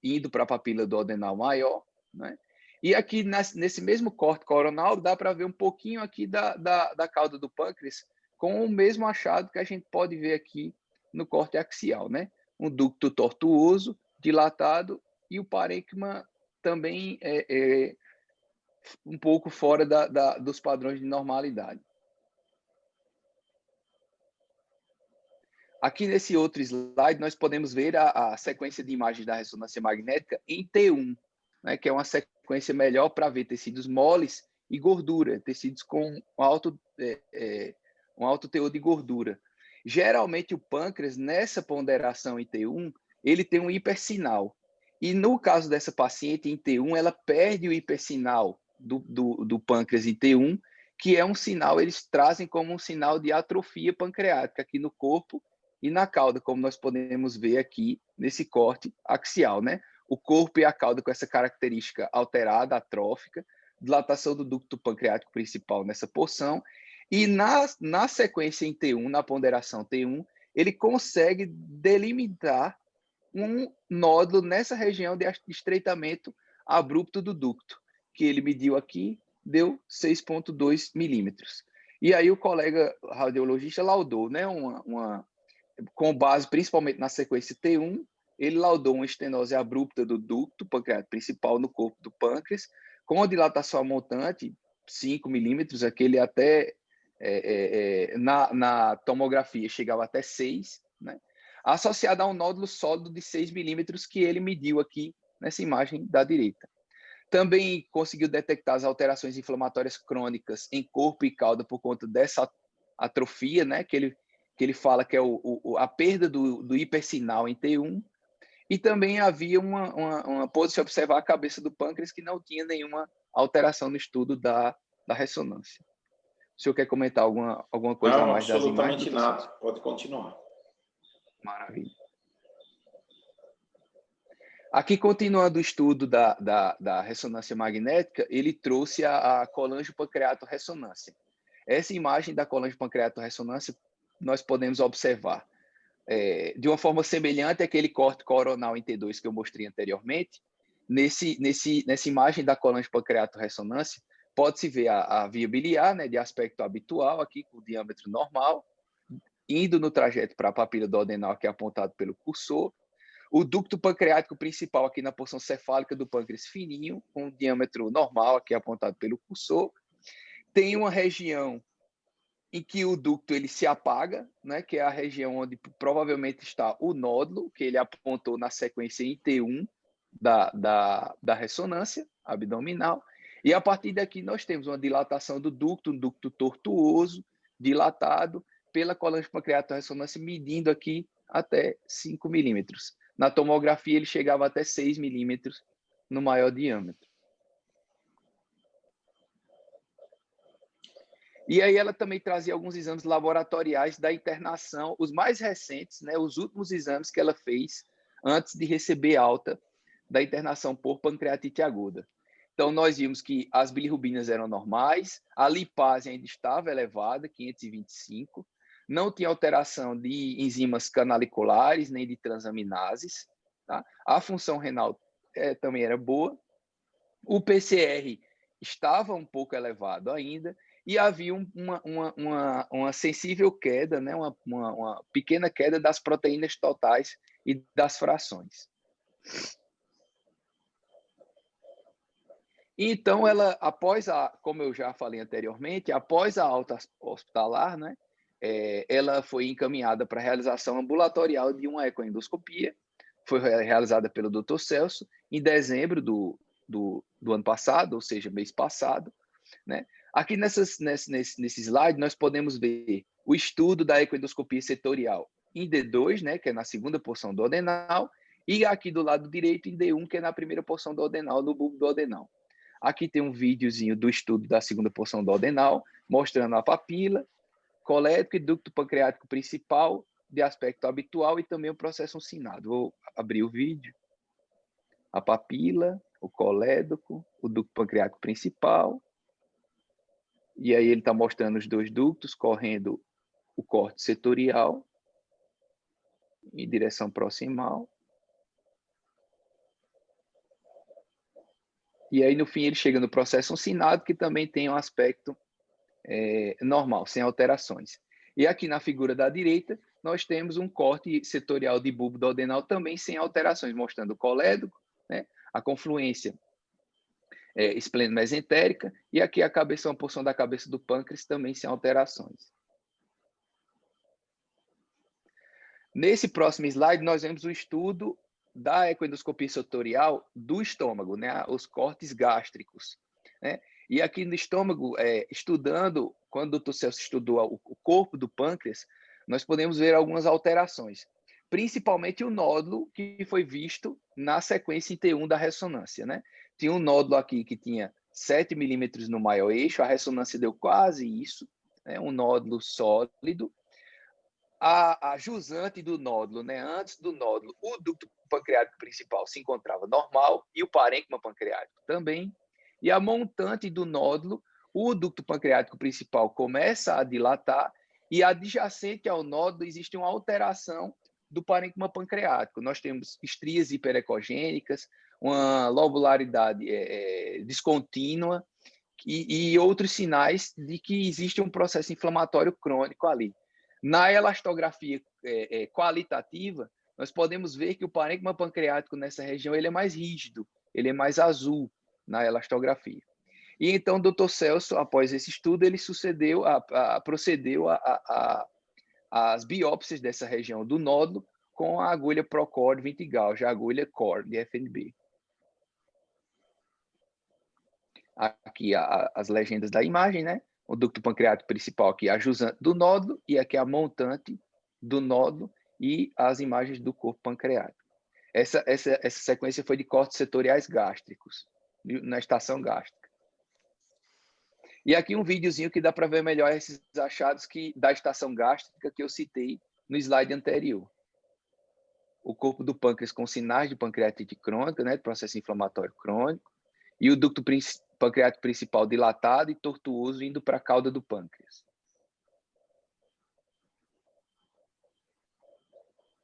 Speaker 5: indo para a papila do adenal maior, né? E aqui nesse mesmo corte coronal dá para ver um pouquinho aqui da cauda do pâncreas com o mesmo achado que a gente pode ver aqui no corte axial, né? Um ducto tortuoso, dilatado e o parênquima também um pouco fora dos padrões de normalidade. Aqui nesse outro slide, nós podemos ver a sequência de imagens da ressonância magnética em T1, né, que é uma sequência melhor para ver tecidos moles e gordura, tecidos com um alto teor de gordura. Geralmente, o pâncreas, nessa ponderação em T1, ele tem um hipersinal. E no caso dessa paciente em T1, ela perde o hipersinal do pâncreas em T1, que é um sinal, eles trazem como um sinal de atrofia pancreática aqui no corpo e na cauda, como nós podemos ver aqui nesse corte axial, né? O corpo e a cauda com essa característica alterada, atrófica, dilatação do ducto pancreático principal nessa porção, e na sequência em T1, na ponderação T1, ele consegue delimitar um nódulo nessa região de estreitamento abrupto do ducto, que ele mediu aqui, deu 6,2 milímetros. E aí o colega radiologista laudou, né, com base principalmente na sequência T1, ele laudou uma estenose abrupta do ducto pancreático principal no corpo do pâncreas, com a dilatação montante, 5 milímetros, aquele até na tomografia chegava até 6, né? Associada a um nódulo sólido de 6 milímetros que ele mediu aqui nessa imagem da direita. Também conseguiu detectar as alterações inflamatórias crônicas em corpo e cauda por conta dessa atrofia, né? Que ele fala que é a perda do hipersinal em T1, e também havia pôde-se observar a cabeça do pâncreas que não tinha nenhuma alteração no estudo da ressonância. O senhor quer comentar alguma coisa a mais das imagens?
Speaker 1: Absolutamente nada, pode continuar.
Speaker 5: Maravilha. Aqui, continuando o estudo da ressonância magnética, ele trouxe a colangiopancreatoressonância. Essa imagem da colangiopancreatoressonância nós podemos observar de uma forma semelhante àquele corte coronal em T2 que eu mostrei anteriormente. Nessa imagem da colangiopancreatoressonância, pode-se ver a via biliar, né, de aspecto habitual, aqui com o diâmetro normal, indo no trajeto para a papila do adenal, que é apontado pelo cursor. O ducto pancreático principal aqui na porção cefálica do pâncreas fininho, com o diâmetro normal, aqui apontado pelo cursor. Tem uma região em que o ducto ele se apaga, né, que é a região onde provavelmente está o nódulo, que ele apontou na sequência em T1 da ressonância abdominal. E a partir daqui nós temos uma dilatação do ducto, um ducto tortuoso, dilatado, pela colangite pancreática ressonância, medindo aqui até 5 milímetros. Na tomografia, ele chegava até 6 milímetros no maior diâmetro. E aí ela também trazia alguns exames laboratoriais da internação, os mais recentes, né, os últimos exames que ela fez antes de receber alta da internação por pancreatite aguda. Então, nós vimos que as bilirrubinas eram normais, a lipase ainda estava elevada, 525, não tinha alteração de enzimas canaliculares, nem de transaminases, tá? A função renal também era boa, o PCR estava um pouco elevado ainda, e havia uma sensível queda, né? uma pequena queda das proteínas totais e das frações. Então, ela, após como eu já falei anteriormente, após a alta hospitalar, né, ela foi encaminhada para a realização ambulatorial de uma ecoendoscopia, foi realizada pelo Dr. Celso em dezembro do ano passado, ou seja, mês passado, né? Aqui nesse slide, nós podemos ver o estudo da ecoendoscopia setorial em D2, né, que é na segunda porção do adenal, e aqui do lado direito em D1, que é na primeira porção do adenal, no bulbo do adenal. Aqui tem um videozinho do estudo da segunda porção do adenal, mostrando a papila, colédoco e ducto pancreático principal de aspecto habitual e também o processo uncinado. Vou abrir o vídeo. A papila, o colédoco, o ducto pancreático principal. E aí ele está mostrando os dois ductos correndo o corte setorial em direção proximal. E aí, no fim, ele chega no processo uncinado, que também tem um aspecto normal, sem alterações. E aqui na figura da direita, nós temos um corte setorial de bulbo do adenal também sem alterações, mostrando o colédoco, né, a confluência espleno-mesentérica, e aqui a cabeça, uma porção da cabeça do pâncreas também sem alterações. Nesse próximo slide, nós vemos o estudo da ecoendoscopia setorial do estômago, né, os cortes gástricos, né? E aqui no estômago, estudando, quando o Dr. Celso estudou o corpo do pâncreas, nós podemos ver algumas alterações, principalmente o nódulo que foi visto na sequência em T1 da ressonância, né? Tinha um nódulo aqui que tinha 7 milímetros no maior eixo, a ressonância deu quase isso, né? Um nódulo sólido. A jusante do nódulo, né? Antes do nódulo, o ducto pancreático principal se encontrava normal e o parênquima pancreático também. E a montante do nódulo, o ducto pancreático principal começa a dilatar e adjacente ao nódulo existe uma alteração do parênquima pancreático. Nós temos estrias hiperecogênicas, uma lobularidade descontínua e outros sinais de que existe um processo inflamatório crônico ali. Na elastografia qualitativa, nós podemos ver que o parênquima pancreático nessa região ele é mais rígido, ele é mais azul na elastografia. E então o Dr. Celso, após esse estudo, ele procedeu às biópsias dessa região do nódulo com a agulha Procord 20 Gauss, a agulha Core de FNB. Aqui as legendas da imagem, né? O ducto pancreático principal aqui, a jusante do nódulo, e aqui a montante do nódulo e as imagens do corpo pancreático. Essa sequência foi de cortes setoriais gástricos, na estação gástrica. E aqui um videozinho que dá para ver melhor esses achados da estação gástrica que eu citei no slide anterior. O corpo do pâncreas com sinais de pancreatite crônica, né, processo inflamatório crônico, e o ducto pancreático principal dilatado e tortuoso indo para a cauda do pâncreas.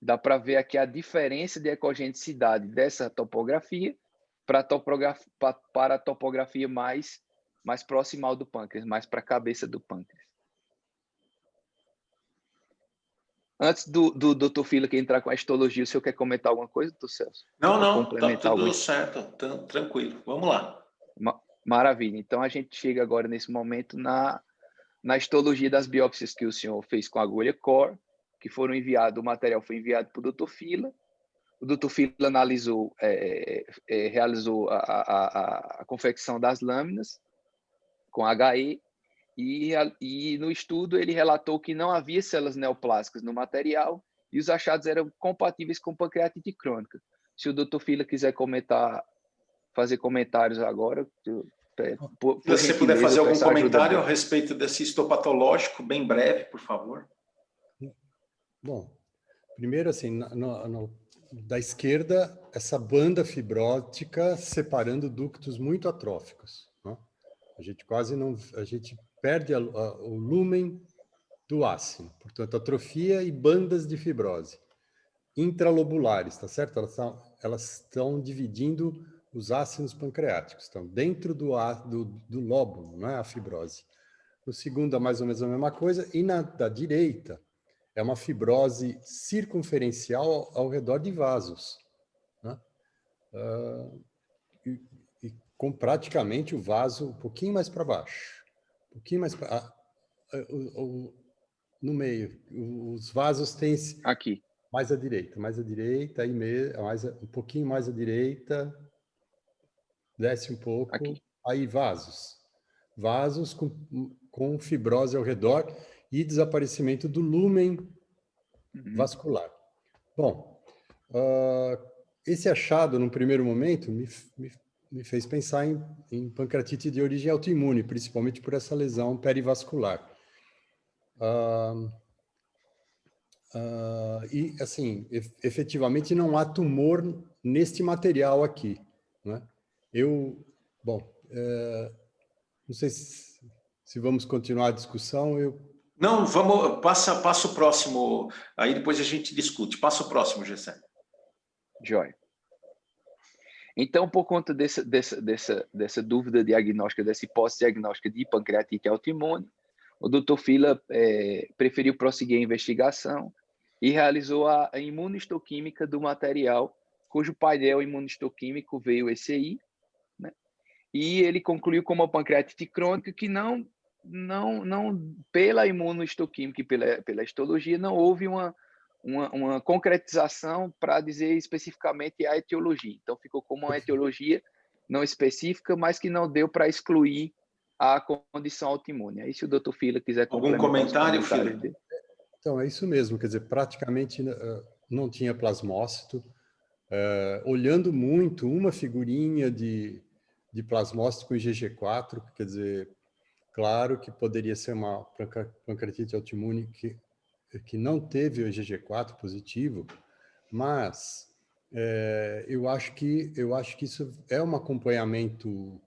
Speaker 5: Dá para ver aqui a diferença de ecogenicidade dessa topografia para a topografia mais proximal do pâncreas, mais para a cabeça do pâncreas. Antes do Dr. Fila entrar com a histologia, o senhor quer comentar alguma coisa, Dr. Celso?
Speaker 1: Não, tá tudo certo, tranquilo. Vamos lá.
Speaker 5: Maravilha. Então, a gente chega agora, nesse momento, na histologia das biópsias que o senhor fez com a agulha Core, que foram enviadas, o material foi enviado para o Dr. Fila. O Dr. Fila analisou, realizou a confecção das lâminas com HE e no estudo ele relatou que não havia células neoplásicas no material e os achados eram compatíveis com pancreatite crônica. Se o Dr. Fila quiser comentar, fazer comentários agora,
Speaker 1: se você puder fazer algum comentário a respeito desse histopatológico, bem breve, por favor.
Speaker 3: Bom, primeiro, assim, da esquerda, essa banda fibrótica separando ductos muito atróficos, né? A gente quase não... A gente perde o lúmen do ácido, portanto, atrofia e bandas de fibrose intralobulares, tá certo? Elas estão dividindo os ácidos pancreáticos, estão dentro do lóbulo, não é a fibrose. No segundo, é mais ou menos a mesma coisa, e da direita, é uma fibrose circunferencial ao redor de vasos, né? E com praticamente o vaso um pouquinho mais para baixo, um pouquinho mais no meio. Os vasos têm
Speaker 5: aqui
Speaker 3: mais à direita, aí um pouquinho mais à direita, desce um pouco,
Speaker 5: aqui.
Speaker 3: Aí vasos com fibrose ao redor e desaparecimento do lúmen vascular. Bom, esse achado, num primeiro momento, me fez pensar em pancreatite de origem autoimune, principalmente por essa lesão perivascular. E, assim, efetivamente não há tumor neste material aqui, né? Bom, não sei se vamos continuar a discussão.
Speaker 1: Não, vamos, passa o próximo, aí depois a gente discute. Passa o próximo, Gessé.
Speaker 5: Joia. Então, por conta dessa dúvida diagnóstica, dessa hipótese diagnóstica de pancreatite autoimune, o Dr. Fila preferiu prosseguir a investigação e realizou a imunohistoquímica do material, cujo painel imunohistoquímico veio esse aí, né? E ele concluiu como uma pancreatite crônica que não pela imunohistoquímica e pela histologia, não houve uma concretização para dizer especificamente a etiologia. Então, ficou como uma etiologia não específica, mas que não deu para excluir a condição autoimune. Aí, se o Dr. Fila quiser
Speaker 1: algum comentário, Fila?
Speaker 5: dele.
Speaker 3: Então, é isso mesmo, quer dizer, praticamente não tinha plasmócito. Olhando muito, uma figurinha de plasmócito com IgG4, quer dizer, claro que poderia ser uma pancreatite autoimune que não teve o IgG4 positivo, mas eu acho que isso é um acompanhamento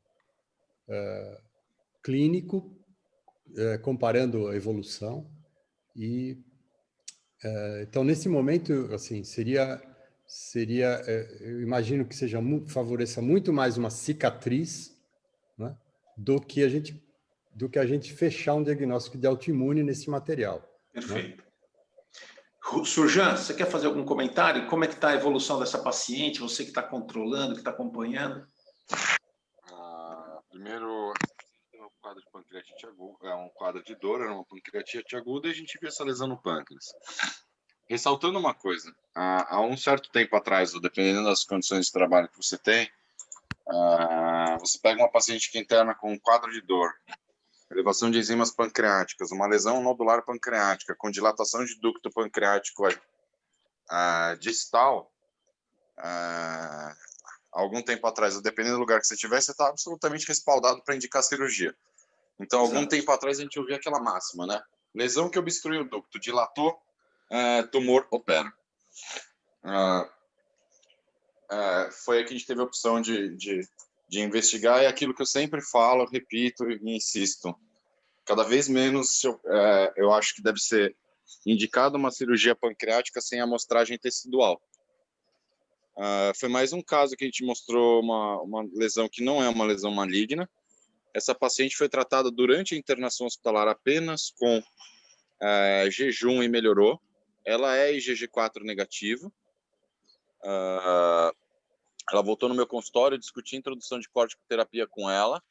Speaker 3: clínico, comparando a evolução, e então, nesse momento, assim, eu imagino que favoreça muito mais uma cicatriz, né, do que a gente fechar um diagnóstico de autoimune nesse material.
Speaker 1: Perfeito. Né? Surjan, você quer fazer algum comentário? Como é que está a evolução dessa paciente? Você que está controlando, que está acompanhando?
Speaker 4: Primeiro, um quadro de pancreatite aguda, é um quadro de dor, era uma pancreatite aguda, e a gente viu essa lesão no pâncreas. Ressaltando uma coisa, há um certo tempo atrás, dependendo das condições de trabalho que você tem, você pega uma paciente que interna com um quadro de dor, elevação de enzimas pancreáticas, uma lesão nodular pancreática, com dilatação de ducto pancreático distal, algum tempo atrás, dependendo do lugar que você tiver, você está absolutamente respaldado para indicar cirurgia. Então, algum tempo atrás, a gente ouvia aquela máxima, né? Lesão que obstruiu o ducto, dilatou, tumor, opera. Foi aí que a gente teve a opção de investigar, e aquilo que eu sempre falo, repito e insisto, cada vez menos eu acho que deve ser indicada uma cirurgia pancreática sem amostragem tecidual. Foi mais um caso que a gente mostrou uma lesão que não é uma lesão maligna. Essa paciente foi tratada durante a internação hospitalar apenas com jejum e melhorou. Ela é IgG4 negativo. Ela voltou no meu consultório, discuti a introdução de corticoterapia com ela,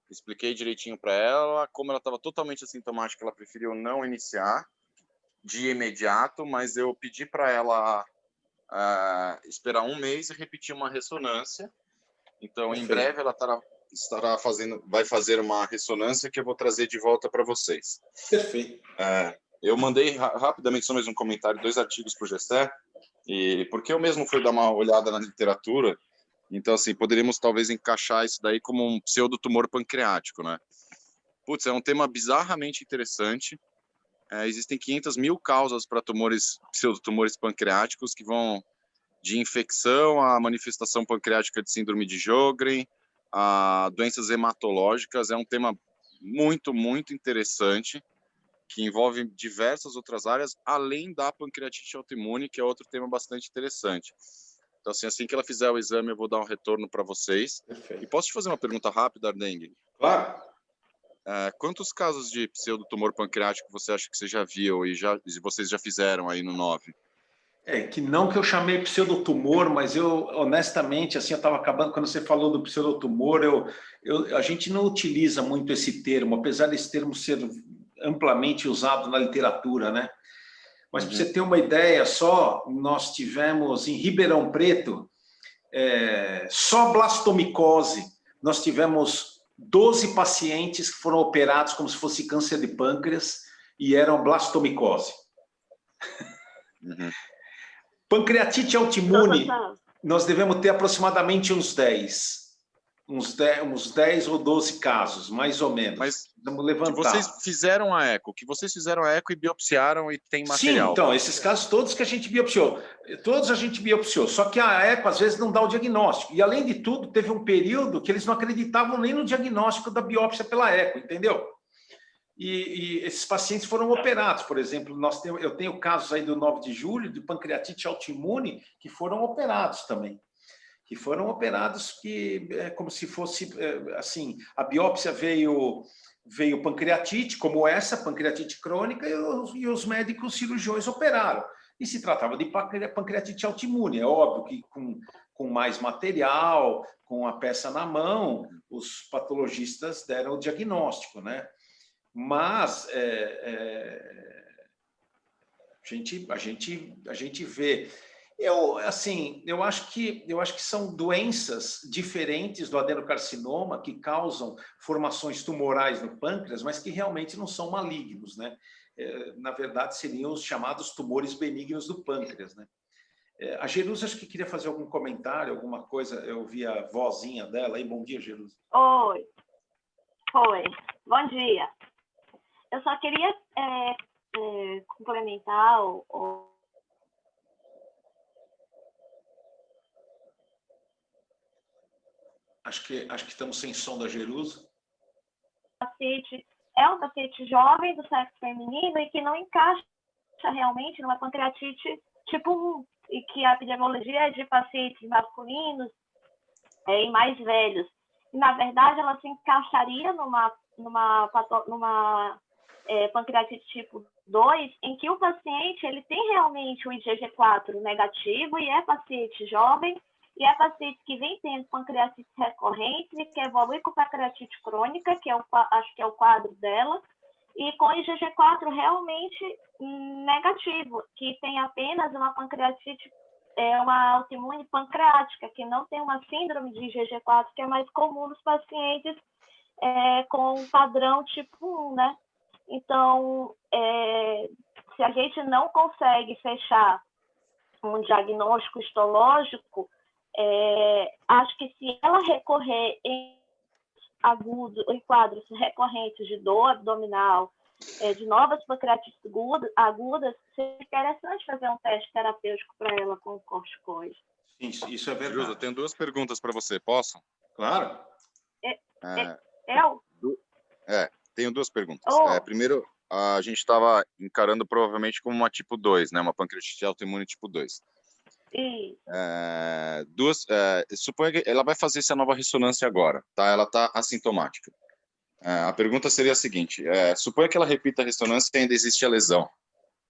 Speaker 4: expliquei direitinho para ela, como ela estava totalmente assintomática, ela preferiu não iniciar de imediato, mas eu pedi para ela esperar um mês e repetir uma ressonância. Então, em
Speaker 1: Perfeito.
Speaker 4: breve, ela vai fazer uma ressonância que eu vou trazer de volta para vocês.
Speaker 1: Perfeito.
Speaker 4: Eu mandei rapidamente, só mais um comentário, 2 artigos para o Gessé, porque eu mesmo fui dar uma olhada na literatura, então, assim, poderíamos talvez encaixar isso daí como um pseudotumor pancreático, né? Putz, é um tema bizarramente interessante. Existem 500 mil causas para pseudotumores pancreáticos que vão de infecção à manifestação pancreática de síndrome de Sjögren, a doenças hematológicas. É um tema muito, muito interessante, que envolve diversas outras áreas, além da pancreatite autoimune, que é outro tema bastante interessante. Então, assim que ela fizer o exame, eu vou dar um retorno para vocês.
Speaker 1: Perfeito.
Speaker 4: E posso te fazer uma pergunta rápida, Ardengue?
Speaker 1: Claro.
Speaker 4: Quantos casos de pseudotumor pancreático você acha que você já viu e vocês já fizeram aí no 9?
Speaker 1: Que não que eu chamei pseudotumor, mas eu, honestamente, assim, eu estava acabando, quando você falou do pseudotumor, a gente não utiliza muito esse termo, apesar desse termo ser amplamente usado na literatura, né? Mas para você ter uma ideia só, nós tivemos em Ribeirão Preto, só blastomicose, nós tivemos 12 pacientes que foram operados como se fosse câncer de pâncreas e eram blastomicose. Pancreatite autoimune, nós devemos ter aproximadamente uns 10 ou 12 casos, mais ou menos.
Speaker 4: Mas
Speaker 1: vamos levantar.
Speaker 4: Que vocês fizeram a eco e biopsiaram e tem material.
Speaker 1: Sim, então, esses casos todos que a gente biopsiou, só que a eco às vezes não dá o diagnóstico. E além de tudo, teve um período que eles não acreditavam nem no diagnóstico da biópsia pela eco, entendeu? E esses pacientes foram operados, por exemplo, eu tenho casos aí do 9 de julho de pancreatite autoimune que foram operados também. Que foram operados como se fosse, assim, a biópsia veio pancreatite, como essa, pancreatite crônica, e os médicos cirurgiões operaram. E se tratava de pancreatite autoimune, é óbvio que com mais material, com a peça na mão, os patologistas deram o diagnóstico, né? Mas a gente vê. Eu acho que são doenças diferentes do adenocarcinoma que causam formações tumorais no pâncreas, mas que realmente não são malignos, né? Na verdade, seriam os chamados tumores benignos do pâncreas, né? A Jerusa, acho que queria fazer algum comentário, alguma coisa. Eu vi a vozinha dela aí. Bom dia, Jerusa.
Speaker 6: Oi. Bom dia. Eu só queria complementar
Speaker 1: Acho que estamos sem som da Jerusa.
Speaker 6: Paciente é um paciente jovem do sexo feminino e que não encaixa realmente numa pancreatite tipo 1, e que a epidemiologia é de pacientes masculinos e mais velhos. E, na verdade, ela se encaixaria numa pancreatite tipo 2, em que o paciente ele tem realmente o IgG4 negativo e é paciente jovem, e é paciente que vem tendo pancreatite recorrente, que evolui com pancreatite crônica, que acho que é o quadro dela, e com IgG4 realmente negativo, que tem apenas uma pancreatite, uma autoimune pancreática, que não tem uma síndrome de IgG4, que é mais comum nos pacientes com padrão tipo 1, né? Então, se a gente não consegue fechar um diagnóstico histológico, acho que se ela recorrer em quadros recorrentes de dor abdominal, de novas pancreatites agudas, seria interessante fazer um teste terapêutico para ela com o corticoide.
Speaker 1: Isso é verdade.
Speaker 4: Jerusa, tenho 2 perguntas para você, posso?
Speaker 1: Claro.
Speaker 4: Tenho 2 perguntas. Primeiro, a gente estava encarando provavelmente como uma tipo 2, né? Uma pancreatite autoimune tipo 2. Suponha que ela vai fazer essa nova ressonância agora, tá? Ela está assintomática. A pergunta seria a seguinte: suponha que ela repita a ressonância e ainda existe a lesão.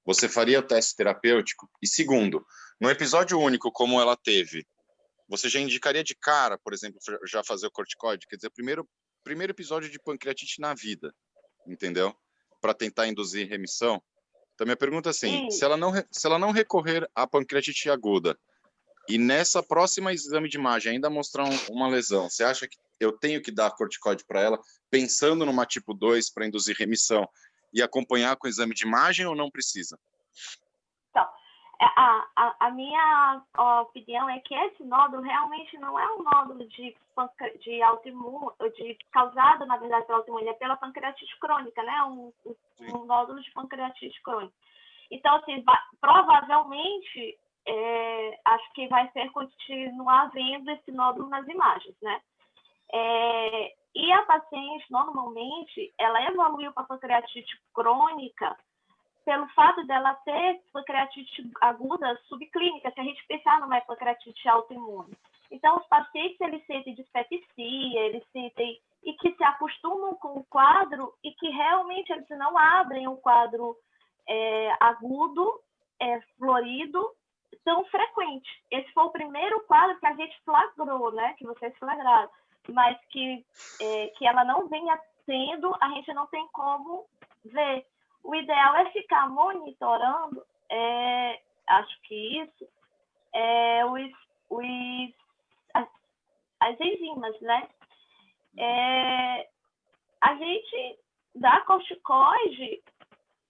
Speaker 4: Você faria o teste terapêutico? E segundo, no episódio único como ela teve, você já indicaria de cara, por exemplo, já fazer o corticoide? Quer dizer, primeiro episódio de pancreatite na vida, entendeu? Para tentar induzir remissão. Então, minha pergunta é assim, se ela não recorrer à pancreatite aguda, e nessa próxima exame de imagem ainda mostrar uma lesão, você acha que eu tenho que dar corticoide para ela, pensando numa tipo 2 para induzir remissão e acompanhar com o exame de imagem ou não precisa?
Speaker 6: Então, a minha opinião é que esse nódulo realmente não é um nódulo de autoimune, causado, na verdade, pela autoimune, é pela pancreatite crônica, né? Um nódulo de pancreatite crônica. Então, assim, provavelmente, acho que vai continuar vendo esse nódulo nas imagens, né? E a paciente, normalmente, ela evoluiu para pancreatite crônica pelo fato dela ter pancreatite aguda subclínica, se a gente pensar numa pancreatite autoimune. Então, os pacientes, eles sentem dispepsia, eles sentem, e que se acostumam com o quadro e que realmente eles não abrem um quadro agudo, florido, tão frequente. Esse foi o primeiro quadro que a gente flagrou, né? Que vocês flagraram, mas que ela não venha tendo, a gente não tem como ver. O ideal é ficar monitorando, acho que isso, as enzimas, né? A gente dá corticoide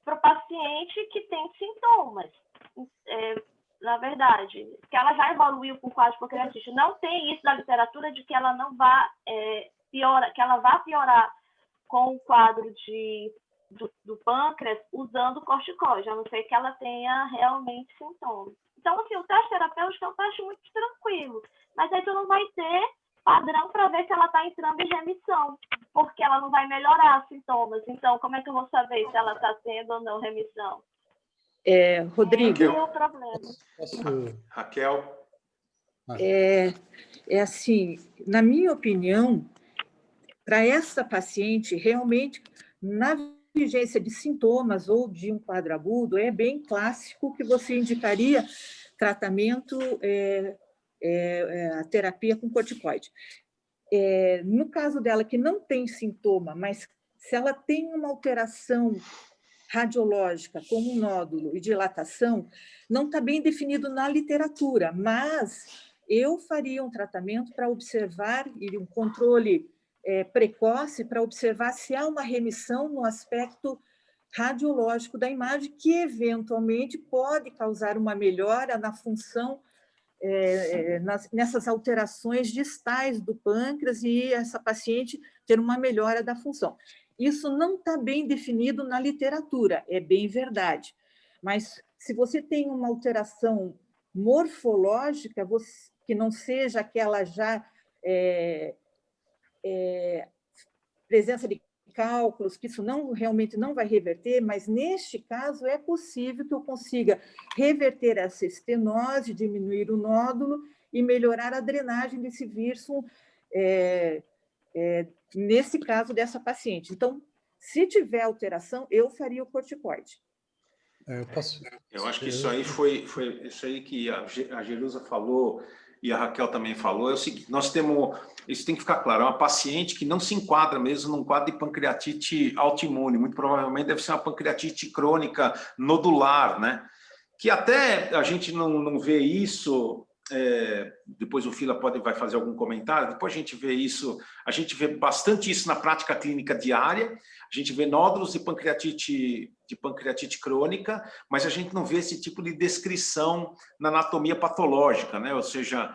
Speaker 6: para o paciente que tem sintomas, na verdade, que ela já evoluiu com quadro de pancreatite. Não tem isso na literatura de que ela não vá piorar, que ela vá piorar com o quadro do pâncreas usando corticoide, a não ser que ela tenha realmente sintomas. Então, assim, o teste terapêutico é um teste muito tranquilo, mas aí tu não vai ter padrão para ver se ela está entrando em remissão, porque ela não vai melhorar os sintomas. Então, como é que eu vou saber se ela está tendo ou não remissão?
Speaker 7: Rodrigo.
Speaker 6: Esse é o problema.
Speaker 1: Raquel?
Speaker 7: Assim, na minha opinião, para essa paciente, realmente, na vigência de sintomas ou de um quadro agudo, é bem clássico que você indicaria tratamento, a terapia com corticoide. No caso dela, que não tem sintoma, mas se ela tem uma alteração radiológica, como um nódulo e dilatação, não está bem definido na literatura, mas eu faria um tratamento para observar, e um controle precoce, para observar se há uma remissão no aspecto radiológico da imagem, que eventualmente pode causar uma melhora na função, nessas alterações distais do pâncreas, e essa paciente ter uma melhora da função. Isso não está bem definido na literatura, é bem verdade. Mas se você tem uma alteração morfológica, que não seja aquela já presença de cálculos, que isso realmente não vai reverter, mas neste caso é possível que eu consiga reverter essa estenose, diminuir o nódulo e melhorar a drenagem desse vírus, nesse caso dessa paciente. Então, se tiver alteração, eu faria o corticoide.
Speaker 1: Eu acho que isso aí foi isso aí que a Jerusa falou e a Raquel também falou, é o seguinte: nós temos, isso tem que ficar claro, é uma paciente que não se enquadra mesmo num quadro de pancreatite autoimune, muito provavelmente deve ser uma pancreatite crônica nodular, né? Que até a gente não vê isso, depois o Fila vai fazer algum comentário, depois a gente vê isso, a gente vê bastante isso na prática clínica diária, a gente vê nódulos de pancreatite crônica, mas a gente não vê esse tipo de descrição na anatomia patológica, né? Ou seja,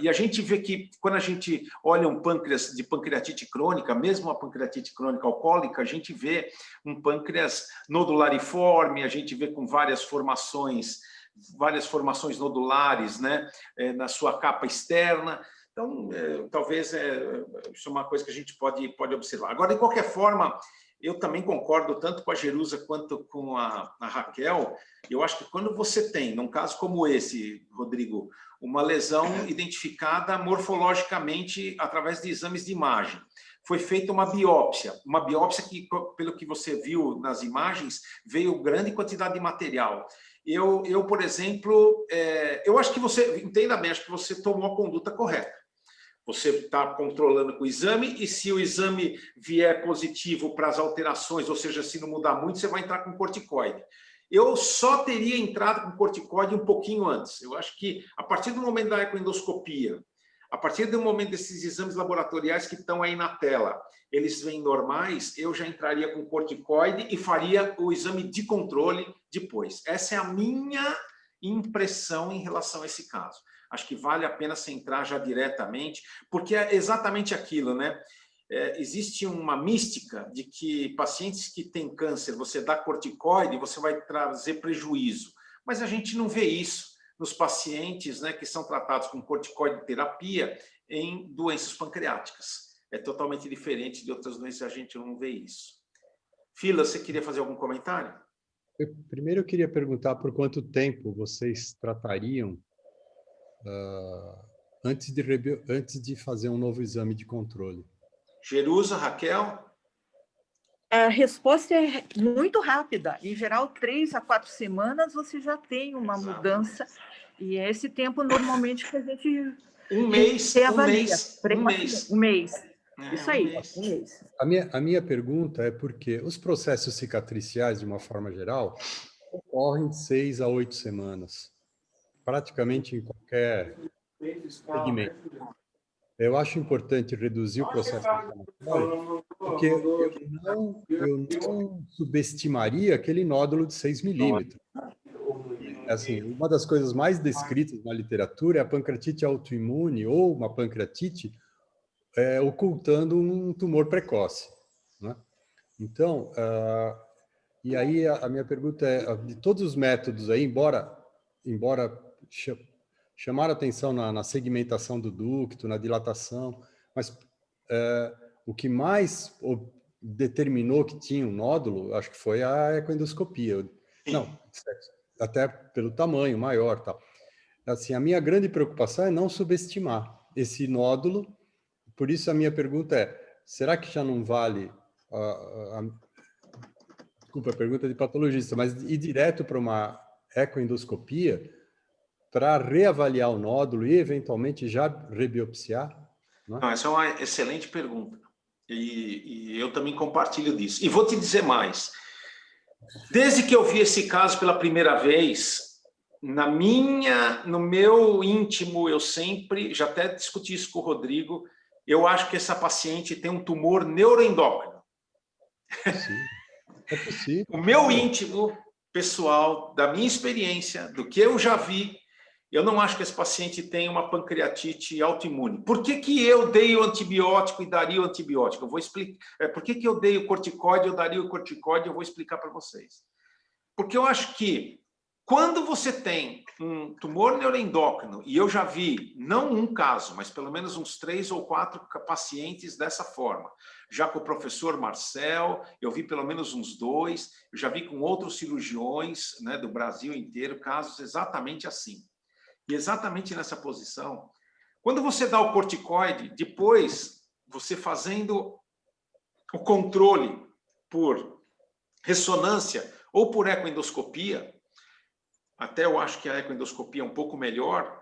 Speaker 1: e a gente vê que quando a gente olha um pâncreas de pancreatite crônica, mesmo a pancreatite crônica alcoólica, a gente vê um pâncreas nodulariforme, a gente vê com várias formações nodulares, né, na sua capa externa. Então, talvez isso é uma coisa que a gente pode observar. Agora, de qualquer forma, eu também concordo tanto com a Jerusa quanto com a Raquel. Eu acho que quando você tem, num caso como esse, Rodrigo, uma lesão identificada morfologicamente através de exames de imagem, foi feita uma biópsia que, pelo que você viu nas imagens, veio grande quantidade de material. Eu, por exemplo, eu acho que você, entenda bem, acho que você tomou a conduta correta. Você está controlando com o exame, e se o exame vier positivo para as alterações, ou seja, se não mudar muito, você vai entrar com corticoide. eu só teria entrado com corticoide um pouquinho antes. Eu acho que, a partir do momento da ecoendoscopia, a partir do momento desses exames laboratoriais que estão aí na tela, eles vêm normais, eu já entraria com corticoide e faria o exame de controle depois. Essa é a minha impressão em relação a esse caso. Acho que vale a pena você entrar já diretamente, porque é exatamente aquilo, né? Existe uma mística de que pacientes que têm câncer, você dá corticoide, você vai trazer prejuízo. Mas a gente não vê isso nos pacientes, né, que são tratados com corticoide terapia em doenças pancreáticas. É totalmente diferente de outras doenças, a gente não vê isso. Fila, você queria fazer algum comentário?
Speaker 3: Primeiro eu queria perguntar por quanto tempo vocês tratariam antes de fazer um novo exame de controle.
Speaker 1: Jerusa, Raquel?
Speaker 7: A resposta é muito rápida. Em geral, 3 a 4 semanas você já tem uma mudança. E é esse tempo, normalmente, que a gente reavalia. Um mês. Isso aí, um mês.
Speaker 3: A minha pergunta é porque os processos cicatriciais, de uma forma geral, ocorrem de 6 a 8 semanas. Praticamente em qualquer segmento. Eu acho importante reduzir o processo inflamatório, porque eu não subestimaria aquele nódulo de 6 milímetros. Assim, uma das coisas mais descritas na literatura é a pancreatite autoimune ou uma pancreatite ocultando um tumor precoce, né? Então, e aí a minha pergunta é, de todos os métodos aí, embora chamar atenção na segmentação do ducto, na dilatação, mas o que mais determinou que tinha um nódulo, acho que foi a ecoendoscopia. Não, até pelo tamanho maior, tal. Assim, a minha grande preocupação é não subestimar esse nódulo. Por isso a minha pergunta é: será que já não vale desculpa, a pergunta de patologista, mas ir direto para uma ecoendoscopia para reavaliar o nódulo e, eventualmente, já rebiopsiar? Né?
Speaker 1: Não, essa é uma excelente pergunta. E eu também compartilho disso. E vou te dizer mais. Desde que eu vi esse caso pela primeira vez, no meu íntimo, eu sempre, já até discuti isso com o Rodrigo, eu acho que essa paciente tem um tumor neuroendócrino.
Speaker 3: Sim, é possível.
Speaker 1: O meu íntimo pessoal, da minha experiência, do que eu já vi, eu não acho que esse paciente tenha uma pancreatite autoimune. Por que que eu dei o antibiótico e daria o antibiótico? Eu vou explicar. Por que que eu dei o corticoide e eu daria o corticoide? Eu vou explicar para vocês. Porque eu acho que quando você tem um tumor neuroendócrino, e eu já vi, não um caso, mas pelo menos uns 3 ou 4 pacientes dessa forma, já com o professor Marcel, eu vi pelo menos uns 2, eu já vi com outros cirurgiões, né, do Brasil inteiro, casos exatamente assim. E exatamente nessa posição, quando você dá o corticoide, depois você fazendo o controle por ressonância ou por ecoendoscopia, até eu acho que a ecoendoscopia é um pouco melhor,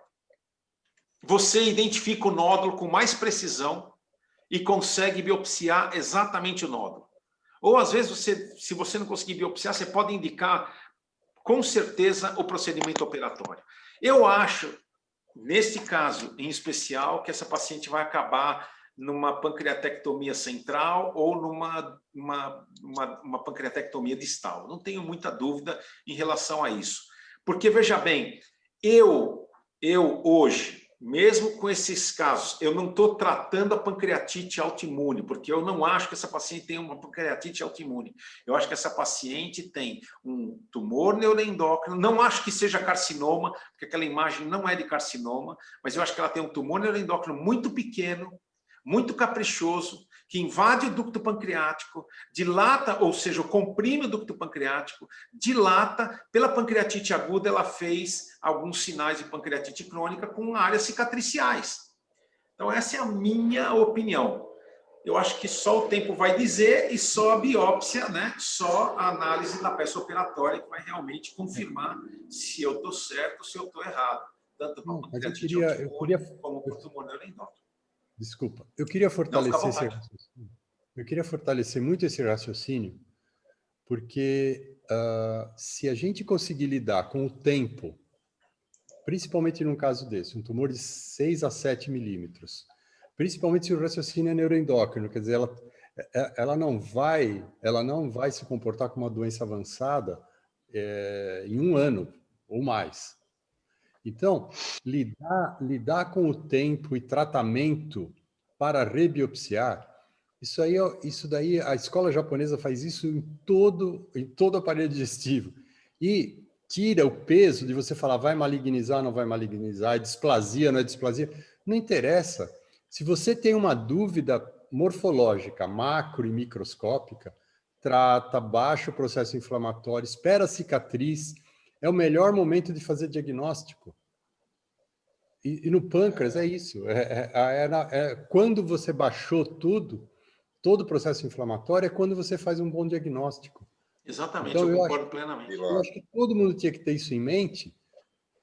Speaker 1: você identifica o nódulo com mais precisão e consegue biopsiar exatamente o nódulo. Ou às vezes, se você não conseguir biopsiar, você pode indicar com certeza o procedimento operatório. Eu acho, neste caso em especial, que essa paciente vai acabar numa pancreatectomia central ou numa pancreatectomia distal. Não tenho muita dúvida em relação a isso. Porque, veja bem, eu hoje, mesmo com esses casos, eu não estou tratando a pancreatite autoimune, porque eu não acho que essa paciente tenha uma pancreatite autoimune. Eu acho que essa paciente tem um tumor neuroendócrino, não acho que seja carcinoma, porque aquela imagem não é de carcinoma, mas eu acho que ela tem um tumor neuroendócrino muito pequeno, muito caprichoso, que invade o ducto pancreático, dilata, ou seja, comprime o ducto pancreático, dilata, pela pancreatite aguda, ela fez alguns sinais de pancreatite crônica com áreas cicatriciais. Então, essa é a minha opinião. Eu acho que só o tempo vai dizer e só a biópsia, né? Só a análise da peça operatória que vai realmente confirmar se eu estou certo ou se eu estou errado. Tanto para a pancreatite autoimune como para o tumor neuroendócrino.
Speaker 3: Desculpa, eu queria fortalecer muito esse raciocínio, porque se a gente conseguir lidar com o tempo, principalmente num caso desse, um tumor de 6 a 7 milímetros, principalmente se o raciocínio é neuroendócrino, quer dizer, ela não vai se comportar como uma doença avançada em 1 ano ou mais. Então, lidar com o tempo e tratamento para rebiopsiar, isso daí, a escola japonesa faz isso em todo o aparelho digestivo. E tira o peso de você falar, vai malignizar, não vai malignizar, é displasia, não é displasia. Não interessa. Se você tem uma dúvida morfológica, macro e microscópica, trata, baixa o processo inflamatório, espera a cicatriz, é o melhor momento de fazer diagnóstico. E no pâncreas é isso. Quando você baixou todo o processo inflamatório, é quando você faz um bom diagnóstico.
Speaker 1: Exatamente,
Speaker 3: Então,
Speaker 1: eu concordo plenamente.
Speaker 3: Eu acho que todo mundo tinha que ter isso em mente,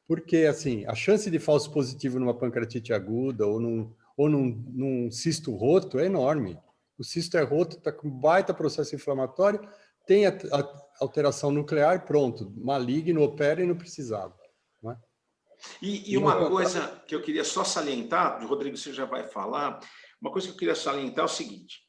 Speaker 3: porque assim, a chance de falso positivo numa pancreatite aguda ou num cisto roto é enorme. O cisto é roto, está com baita processo inflamatório, tem a alteração nuclear, pronto, maligno, opera e não precisava. Não é?
Speaker 1: E uma coisa que eu queria só salientar, Rodrigo, você já vai falar, uma coisa que eu queria salientar é o seguinte: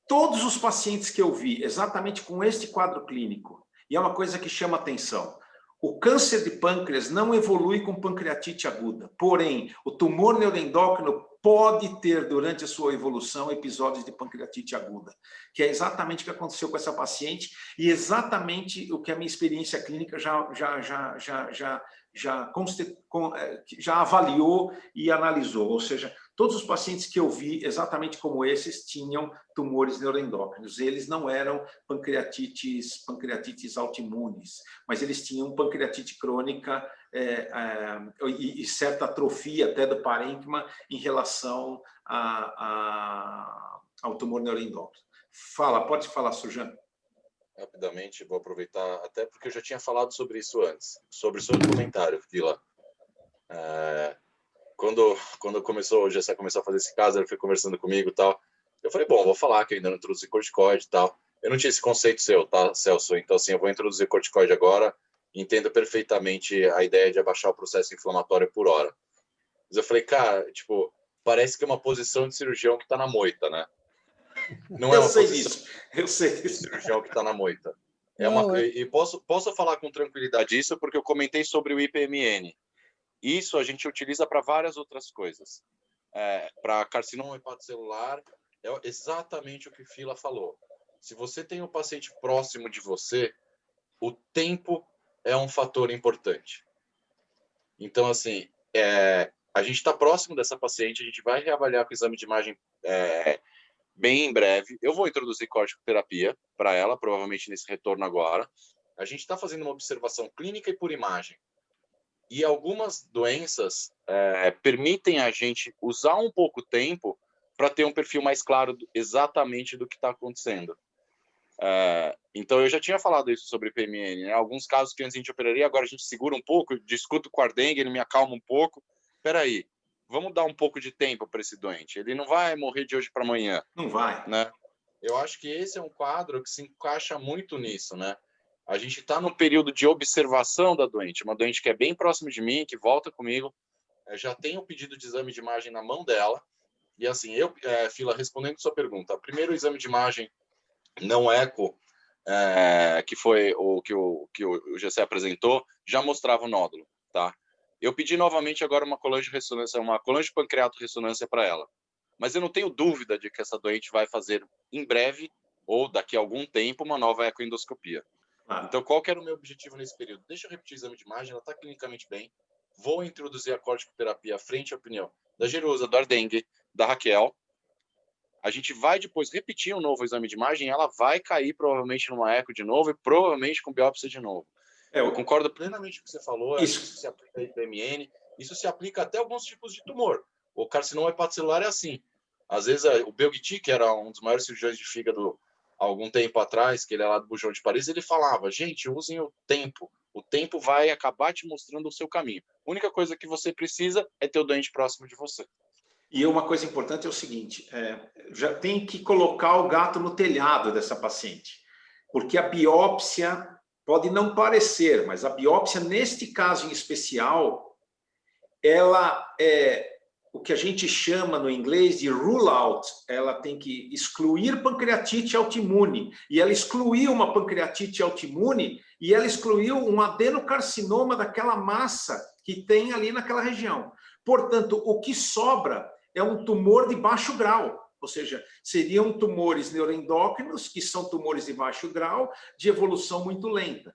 Speaker 1: todos os pacientes que eu vi exatamente com este quadro clínico, e é uma coisa que chama atenção, o câncer de pâncreas não evolui com pancreatite aguda, porém, o tumor neuroendócrino pode ter, durante a sua evolução, episódios de pancreatite aguda, que é exatamente o que aconteceu com essa paciente e exatamente o que a minha experiência clínica já avaliou e analisou, ou seja, todos os pacientes que eu vi, exatamente como esses, tinham tumores neuroendócrinos. Eles não eram pancreatites autoimunes, mas eles tinham pancreatite crônica e certa atrofia até do parênquima em relação ao tumor neuroendócrino. Pode falar, Surjan.
Speaker 4: Rapidamente, vou aproveitar, até porque eu já tinha falado sobre isso antes, sobre o seu comentário, Vila. Quando o Gessé começou a fazer esse caso, ele foi conversando comigo e tal. Eu falei, bom, vou falar que eu ainda não introduzi corticoide e tal. Eu não tinha esse conceito seu, tá, Celso? Então, assim, eu vou introduzir corticoide agora. Entendo perfeitamente a ideia de abaixar o processo inflamatório por hora. Mas eu falei, cara, tipo, parece que é uma posição de cirurgião que tá na moita, né? Não é uma posição
Speaker 1: eu sei
Speaker 4: de cirurgião que tá na moita. E posso falar com tranquilidade isso, porque eu comentei sobre o IPMN. Isso a gente utiliza para várias outras coisas. Para carcinoma hepatocelular, é exatamente o que o Fila falou. Se você tem um paciente próximo de você, o tempo é um fator importante. Então, assim, a gente está próximo dessa paciente, a gente vai reavaliar com o exame de imagem bem em breve. Eu vou introduzir corticoterapia para ela, provavelmente nesse retorno agora. A gente está fazendo uma observação clínica e por imagem. E algumas doenças permitem a gente usar um pouco tempo para ter um perfil mais claro exatamente do que está acontecendo. Então, eu já tinha falado isso sobre PMN, né? Alguns casos que antes a gente operaria, agora a gente segura um pouco, discuto com o Ardengue, ele me acalma um pouco. Espera aí, vamos dar um pouco de tempo para esse doente. Ele não vai morrer de hoje para amanhã.
Speaker 1: Não vai.
Speaker 4: Né? Eu acho que esse é um quadro que se encaixa muito nisso, né? A gente está num período de observação da doente, uma doente que é bem próxima de mim, que volta comigo, já tem o pedido de exame de imagem na mão dela, e assim, Fila, respondendo sua pergunta, o primeiro exame de imagem não eco, que foi o que o Gessé apresentou, já mostrava o nódulo, tá? Eu pedi novamente agora uma colangio pancreato ressonância para ela, mas eu não tenho dúvida de que essa doente vai fazer em breve, ou daqui a algum tempo, uma nova ecoendoscopia. Então, qual que era o meu objetivo nesse período? Deixa eu repetir o exame de imagem, ela está clinicamente bem. Vou introduzir a corticoterapia frente à opinião da Jerusa, do Ardengue, da Raquel. A gente vai depois repetir um novo exame de imagem, ela vai cair provavelmente numa eco de novo e provavelmente com biópsia de novo. Eu concordo plenamente com o que você falou, isso se aplica a IPMN, isso se aplica até a alguns tipos de tumor. O carcinoma hepatocelular é assim. Às vezes, o Belghiti, que era um dos maiores cirurgiões de fígado há algum tempo atrás, que ele é lá do Bujão de Paris, ele falava, gente, usem o tempo vai acabar te mostrando o seu caminho. A única coisa que você precisa é ter o doente próximo de você.
Speaker 1: E uma coisa importante é o seguinte, já tem que colocar o gato no telhado dessa paciente, porque a biópsia Pode não parecer, mas a biópsia, neste caso em especial, ela é o que a gente chama no inglês de rule out. Ela tem que excluir pancreatite autoimune. E ela excluiu uma pancreatite autoimune e ela excluiu um adenocarcinoma daquela massa que tem ali naquela região. Portanto, o que sobra é um tumor de baixo grau. Ou seja, seriam tumores neuroendócrinos, que são tumores de baixo grau, de evolução muito lenta.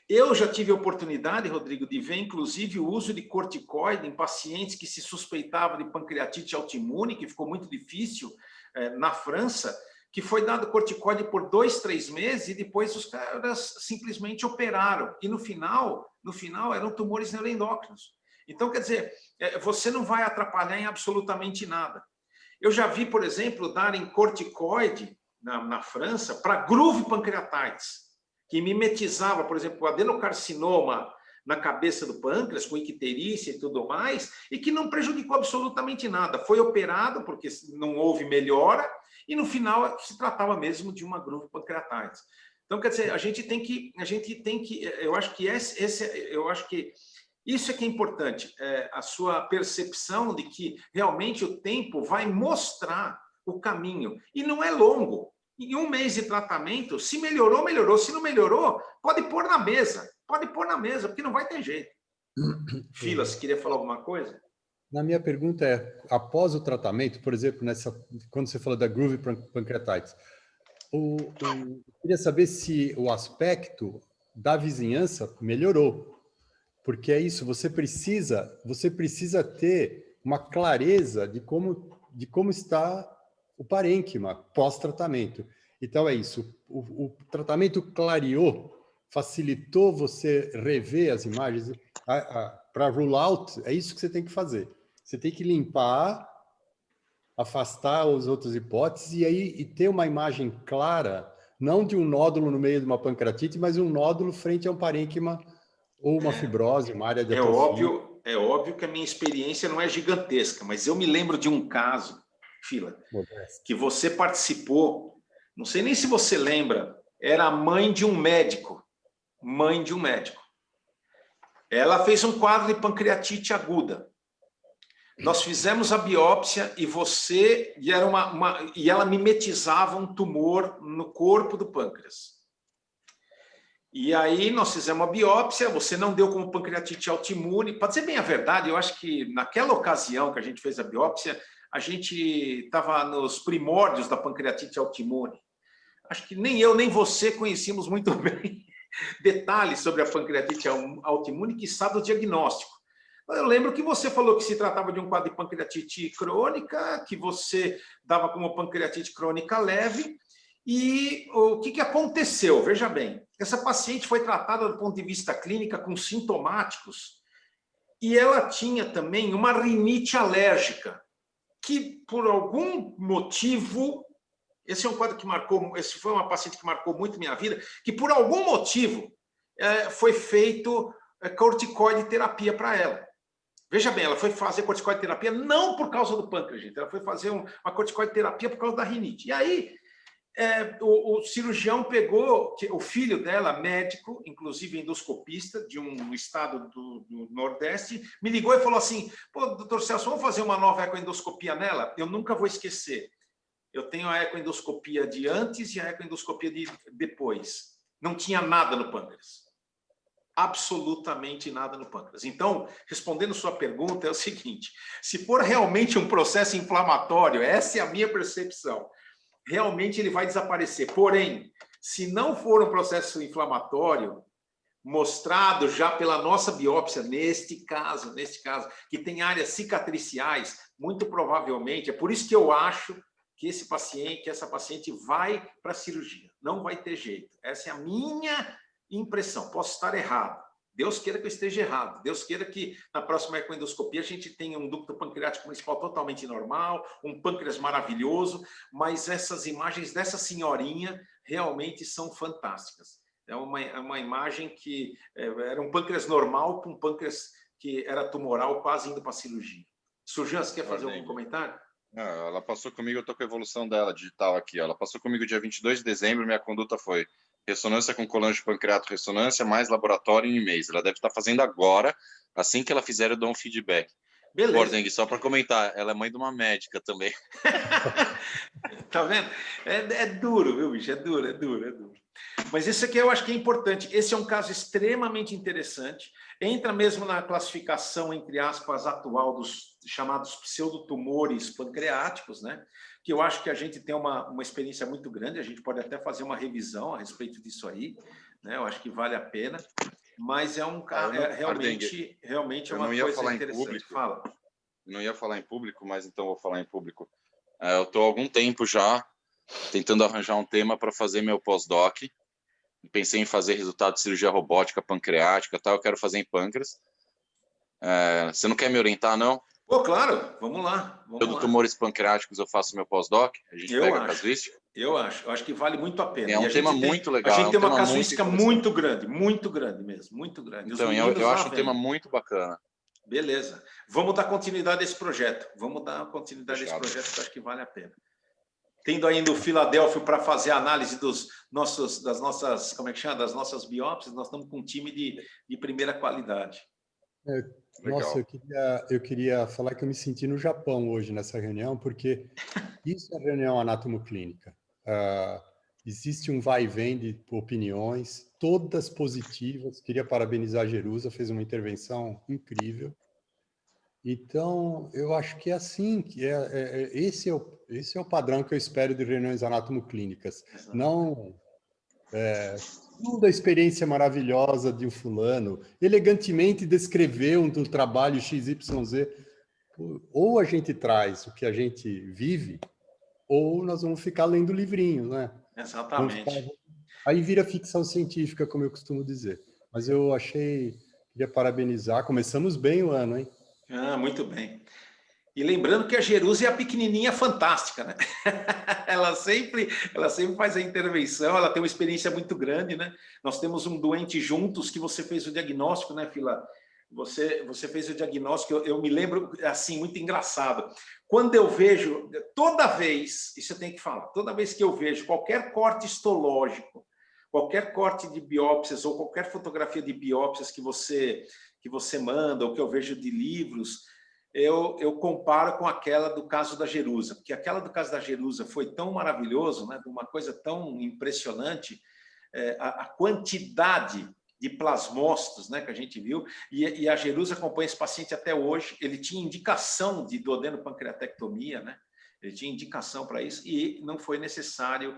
Speaker 1: Eu já tive a oportunidade, Rodrigo, de ver, inclusive, o uso de corticoide em pacientes que se suspeitavam de pancreatite autoimune, que ficou muito difícil na França, que foi dado corticoide por 2, 3 meses e depois os caras simplesmente operaram. E no final eram tumores neuroendócrinos. Então, quer dizer, você não vai atrapalhar em absolutamente nada. Eu já vi, por exemplo, darem corticoide na França para groove pancreatites, que mimetizava, por exemplo, o adenocarcinoma na cabeça do pâncreas, com icterícia e tudo mais, e que não prejudicou absolutamente nada. Foi operado porque não houve melhora, e no final se tratava mesmo de uma groove pancreatitis. Então, quer dizer, a gente tem que, eu acho que isso é que é importante, a sua percepção de que realmente o tempo vai mostrar o caminho. E não é longo. Em 1 mês de tratamento, se melhorou, melhorou. Se não melhorou, pode pôr na mesa. Pode pôr na mesa, porque não vai ter jeito. Fila, você queria falar alguma coisa?
Speaker 3: Na minha pergunta após o tratamento, por exemplo, quando você falou da groove pancreatitis, eu queria saber se o aspecto da vizinhança melhorou. Porque é isso, você precisa ter uma clareza de como está o parênquima pós-tratamento. Então é isso, o tratamento clareou, facilitou você rever as imagens. Para rule out, é isso que você tem que fazer. Você tem que limpar, afastar as outras hipóteses e ter uma imagem clara, não de um nódulo no meio de uma pancreatite, mas um nódulo frente a um parênquima ou uma fibrose, uma área de atrofia.
Speaker 1: É óbvio que a minha experiência não é gigantesca, mas eu me lembro de um caso, Fila, que você participou, não sei nem se você lembra, era a mãe de um médico. Ela fez um quadro de pancreatite aguda. Nós fizemos a biópsia e ela mimetizava um tumor no corpo do pâncreas. E aí nós fizemos a biópsia, você não deu como pancreatite autoimune. Para dizer bem a verdade, eu acho que naquela ocasião que a gente fez a biópsia, a gente estava nos primórdios da pancreatite autoimune. Acho que nem eu nem você conhecíamos muito bem detalhes sobre a pancreatite autoimune, que sabe o diagnóstico. Eu lembro que você falou que se tratava de um quadro de pancreatite crônica, que você dava como pancreatite crônica leve. E o que aconteceu? Veja bem, essa paciente foi tratada do ponto de vista clínica com sintomáticos e ela tinha também uma rinite alérgica, que por algum motivo, esse é um quadro que esse foi uma paciente que marcou muito minha vida, que por algum motivo foi feito corticoide terapia para ela. Veja bem, ela foi fazer corticoide terapia não por causa do pâncreas, gente, ela foi fazer uma corticoide terapia por causa da rinite. E aí, o cirurgião pegou o filho dela, médico, inclusive endoscopista, de um estado do Nordeste, me ligou e falou assim: pô, doutor Celso, vamos fazer uma nova ecoendoscopia nela? Eu nunca vou esquecer. Eu tenho a ecoendoscopia de antes e a ecoendoscopia de depois. Não tinha nada no pâncreas. Absolutamente nada no pâncreas. Então, respondendo sua pergunta, é o seguinte: se for realmente um processo inflamatório, essa é a minha percepção, realmente ele vai desaparecer. Porém, se não for um processo inflamatório, mostrado já pela nossa biópsia, neste caso, que tem áreas cicatriciais, muito provavelmente, é por isso que eu acho que essa paciente vai para a cirurgia. Não vai ter jeito. Essa é a minha impressão. Posso estar errado. Deus queira que eu esteja errado. Deus queira que na próxima ecoendoscopia a gente tenha um ducto pancreático principal totalmente normal, um pâncreas maravilhoso, mas essas imagens dessa senhorinha realmente são fantásticas. É uma imagem que era um pâncreas normal com um pâncreas que era tumoral, quase indo para a cirurgia. Surjan, você quer fazer algum comentário?
Speaker 4: Ela passou comigo, eu estou com a evolução dela digital aqui. Ela passou comigo dia 22 de dezembro, minha conduta foi Ressonância com colante de pancreato, ressonância, mais laboratório em mês. Ela deve estar fazendo agora. Assim que ela fizer, eu dou um feedback.
Speaker 1: Beleza.
Speaker 4: Bordengue, só para comentar, ela é mãe de uma médica também.
Speaker 1: Tá vendo? É duro, viu, bicho? É duro. Mas isso aqui eu acho que é importante. Esse é um caso extremamente interessante. Entra mesmo na classificação, entre aspas, atual dos chamados pseudotumores pancreáticos, né? Que eu acho que a gente tem uma experiência muito grande. A gente pode até fazer uma revisão a respeito disso aí, né? Eu acho que vale a pena. Mas é um caso, realmente é uma coisa interessante. Fala.
Speaker 4: Não ia falar em público, mas então vou falar em público. Eu estou há algum tempo já tentando arranjar um tema para fazer meu pós-doc. Pensei em fazer resultado de cirurgia robótica pancreática, tal. Eu quero fazer em pâncreas. Você não quer me orientar, não?
Speaker 1: Pô, claro, vamos lá.
Speaker 4: Tumores pancreáticos eu faço meu pós-doc, a gente pega a casuística.
Speaker 1: Eu acho que vale muito a pena.
Speaker 4: É um tema muito legal.
Speaker 1: A gente tem uma casuística muito grande mesmo, muito grande.
Speaker 4: Então, eu acho um tema muito bacana.
Speaker 1: Beleza. Vamos dar continuidade a esse projeto. Que eu acho que vale a pena. Tendo ainda o Filadélfio para fazer a análise das nossas, como é que chama? Das nossas biópsias, nós estamos com um time de primeira qualidade.
Speaker 3: Nossa, eu queria falar que eu me senti no Japão hoje nessa reunião, porque isso é reunião anatomoclínica. Existe um vai e vem de opiniões, todas positivas. Queria parabenizar a Jerusa, fez uma intervenção incrível. Então, eu acho que é assim, esse é o padrão que eu espero de reuniões anatomoclínicas. Não toda a experiência maravilhosa de um fulano, elegantemente descreveu um trabalho XYZ. Ou a gente traz o que a gente vive, ou nós vamos ficar lendo livrinhos, né?
Speaker 1: Exatamente.
Speaker 3: Aí vira ficção científica, como eu costumo dizer. Mas eu queria parabenizar. Começamos bem o ano, hein?
Speaker 1: Muito bem. E lembrando que a Jerusa é a pequenininha fantástica, né? Ela sempre faz a intervenção, ela tem uma experiência muito grande, né? Nós temos um doente juntos que você fez o diagnóstico, né, Fila? Você fez o diagnóstico, eu me lembro, assim, muito engraçado. Quando eu vejo, toda vez, isso eu tenho que falar, toda vez que eu vejo qualquer corte histológico, qualquer corte de biópsias ou qualquer fotografia de biópsias que você manda, ou que eu vejo de livros, eu comparo com aquela do caso da Jerusa, porque aquela do caso da Jerusa foi tão maravilhoso, né, uma coisa tão impressionante, a quantidade de plasmócitos, né, que a gente viu, e a Jerusa acompanha esse paciente até hoje. Ele tinha indicação de duodenopancreatectomia, né? Ele tinha indicação para isso e não foi necessária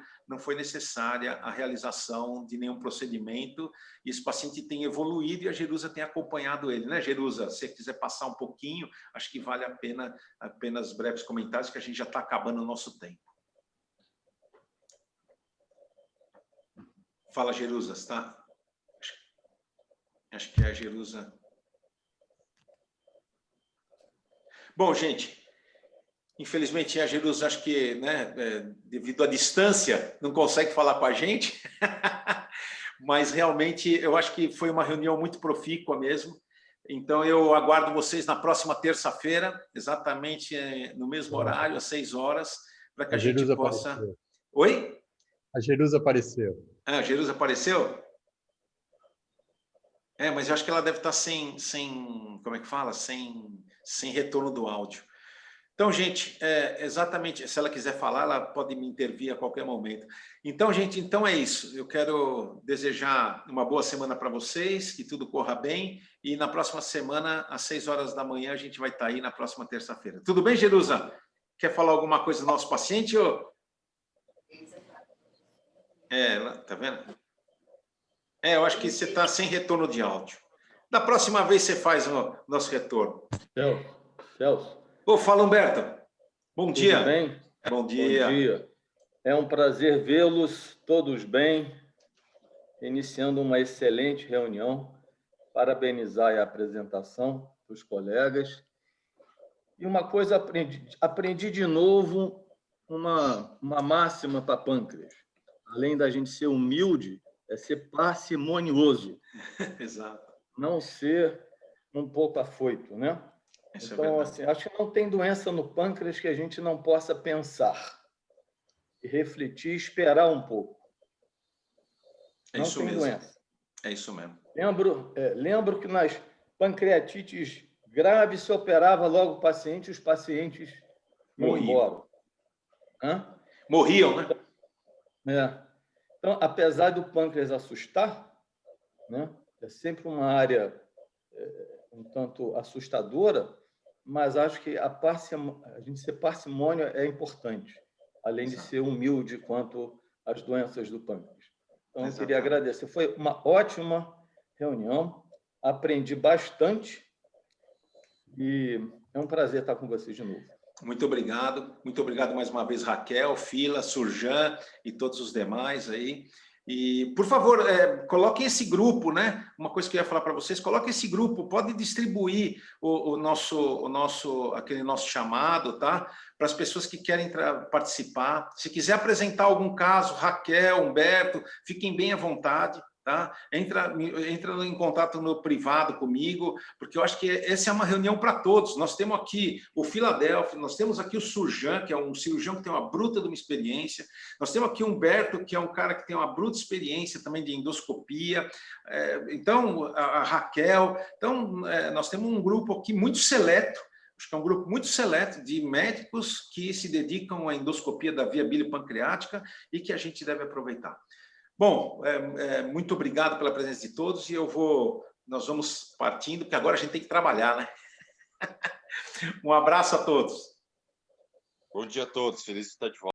Speaker 1: a realização de nenhum procedimento. E esse paciente tem evoluído e a Jerusa tem acompanhado ele, né, Jerusa? Se você quiser passar um pouquinho, acho que vale a pena apenas breves comentários, que a gente já está acabando o nosso tempo. Fala, Jerusa, tá? Acho que é a Jerusa. Bom, gente. Infelizmente, a Jerusa, acho que, né, devido à distância, não consegue falar com a gente, mas realmente eu acho que foi uma reunião muito profícua mesmo. Então, eu aguardo vocês na próxima terça-feira, exatamente no mesmo horário, às 6 horas, para que a gente possa...
Speaker 3: Apareceu.
Speaker 1: Oi?
Speaker 3: A Jerusa apareceu.
Speaker 1: A Jerusa apareceu? Mas eu acho que ela deve estar sem como é que fala? Sem retorno do áudio. Então, gente, exatamente, se ela quiser falar, ela pode me intervir a qualquer momento. Então, gente, então é isso. Eu quero desejar uma boa semana para vocês, que tudo corra bem, e na próxima semana, às 6 horas da manhã, a gente vai estar aí na próxima terça-feira. Tudo bem, Jerusa? Quer falar alguma coisa do nosso paciente? Ou... tá vendo? Eu acho que você está sem retorno de áudio. Da próxima vez você faz o nosso retorno.
Speaker 8: Celso.
Speaker 1: Fala, Humberto. Bom dia.
Speaker 8: Tudo bem?
Speaker 1: Bom dia.
Speaker 8: Bom dia. É um prazer vê-los todos bem, iniciando uma excelente reunião. Parabenizar a apresentação dos colegas. E uma coisa, aprendi de novo uma máxima para pâncreas. Além da gente ser humilde, é ser parcimonioso.
Speaker 1: Exato.
Speaker 8: Não ser um pouco afoito, né? Então, assim, acho que não tem doença no pâncreas que a gente não possa pensar e refletir e esperar um pouco.
Speaker 1: É
Speaker 8: não
Speaker 1: isso
Speaker 8: tem
Speaker 1: mesmo.
Speaker 8: doença.
Speaker 1: É isso mesmo.
Speaker 8: Lembro que nas pancreatites graves se operava logo o paciente e os pacientes iam
Speaker 1: Morriam.
Speaker 8: embora.
Speaker 1: Morriam, né?
Speaker 8: Então, apesar do pâncreas assustar, né, é sempre uma área um tanto assustadora, mas acho que a gente ser parcimônio é importante, além de ser humilde quanto às doenças do pâncreas. Então, eu queria agradecer. Foi uma ótima reunião, aprendi bastante e é um prazer estar com vocês de novo.
Speaker 1: Muito obrigado mais uma vez, Raquel, Fila, Surjan e todos os demais aí. E, por favor, coloquem esse grupo, né? Uma coisa que eu ia falar para vocês, coloquem esse grupo, pode distribuir aquele nosso chamado, tá? Para as pessoas que querem participar. Se quiser apresentar algum caso, Raquel, Humberto, fiquem bem à vontade. Tá? Entra em contato no privado comigo, porque eu acho que essa é uma reunião para todos. Nós temos aqui o Filadélfia, nós temos aqui o Surjan, que é um cirurgião que tem uma bruta de uma experiência, nós temos aqui o Humberto, que é um cara que tem uma bruta experiência também de endoscopia, então, a Raquel. Então, nós temos um grupo aqui muito seleto, acho que é um grupo muito seleto de médicos que se dedicam à endoscopia da via bilipancreática e que a gente deve aproveitar. Bom, muito obrigado pela presença de todos e nós vamos partindo, porque agora a gente tem que trabalhar, né? Um abraço a todos.
Speaker 4: Bom dia a todos, feliz de estar de volta.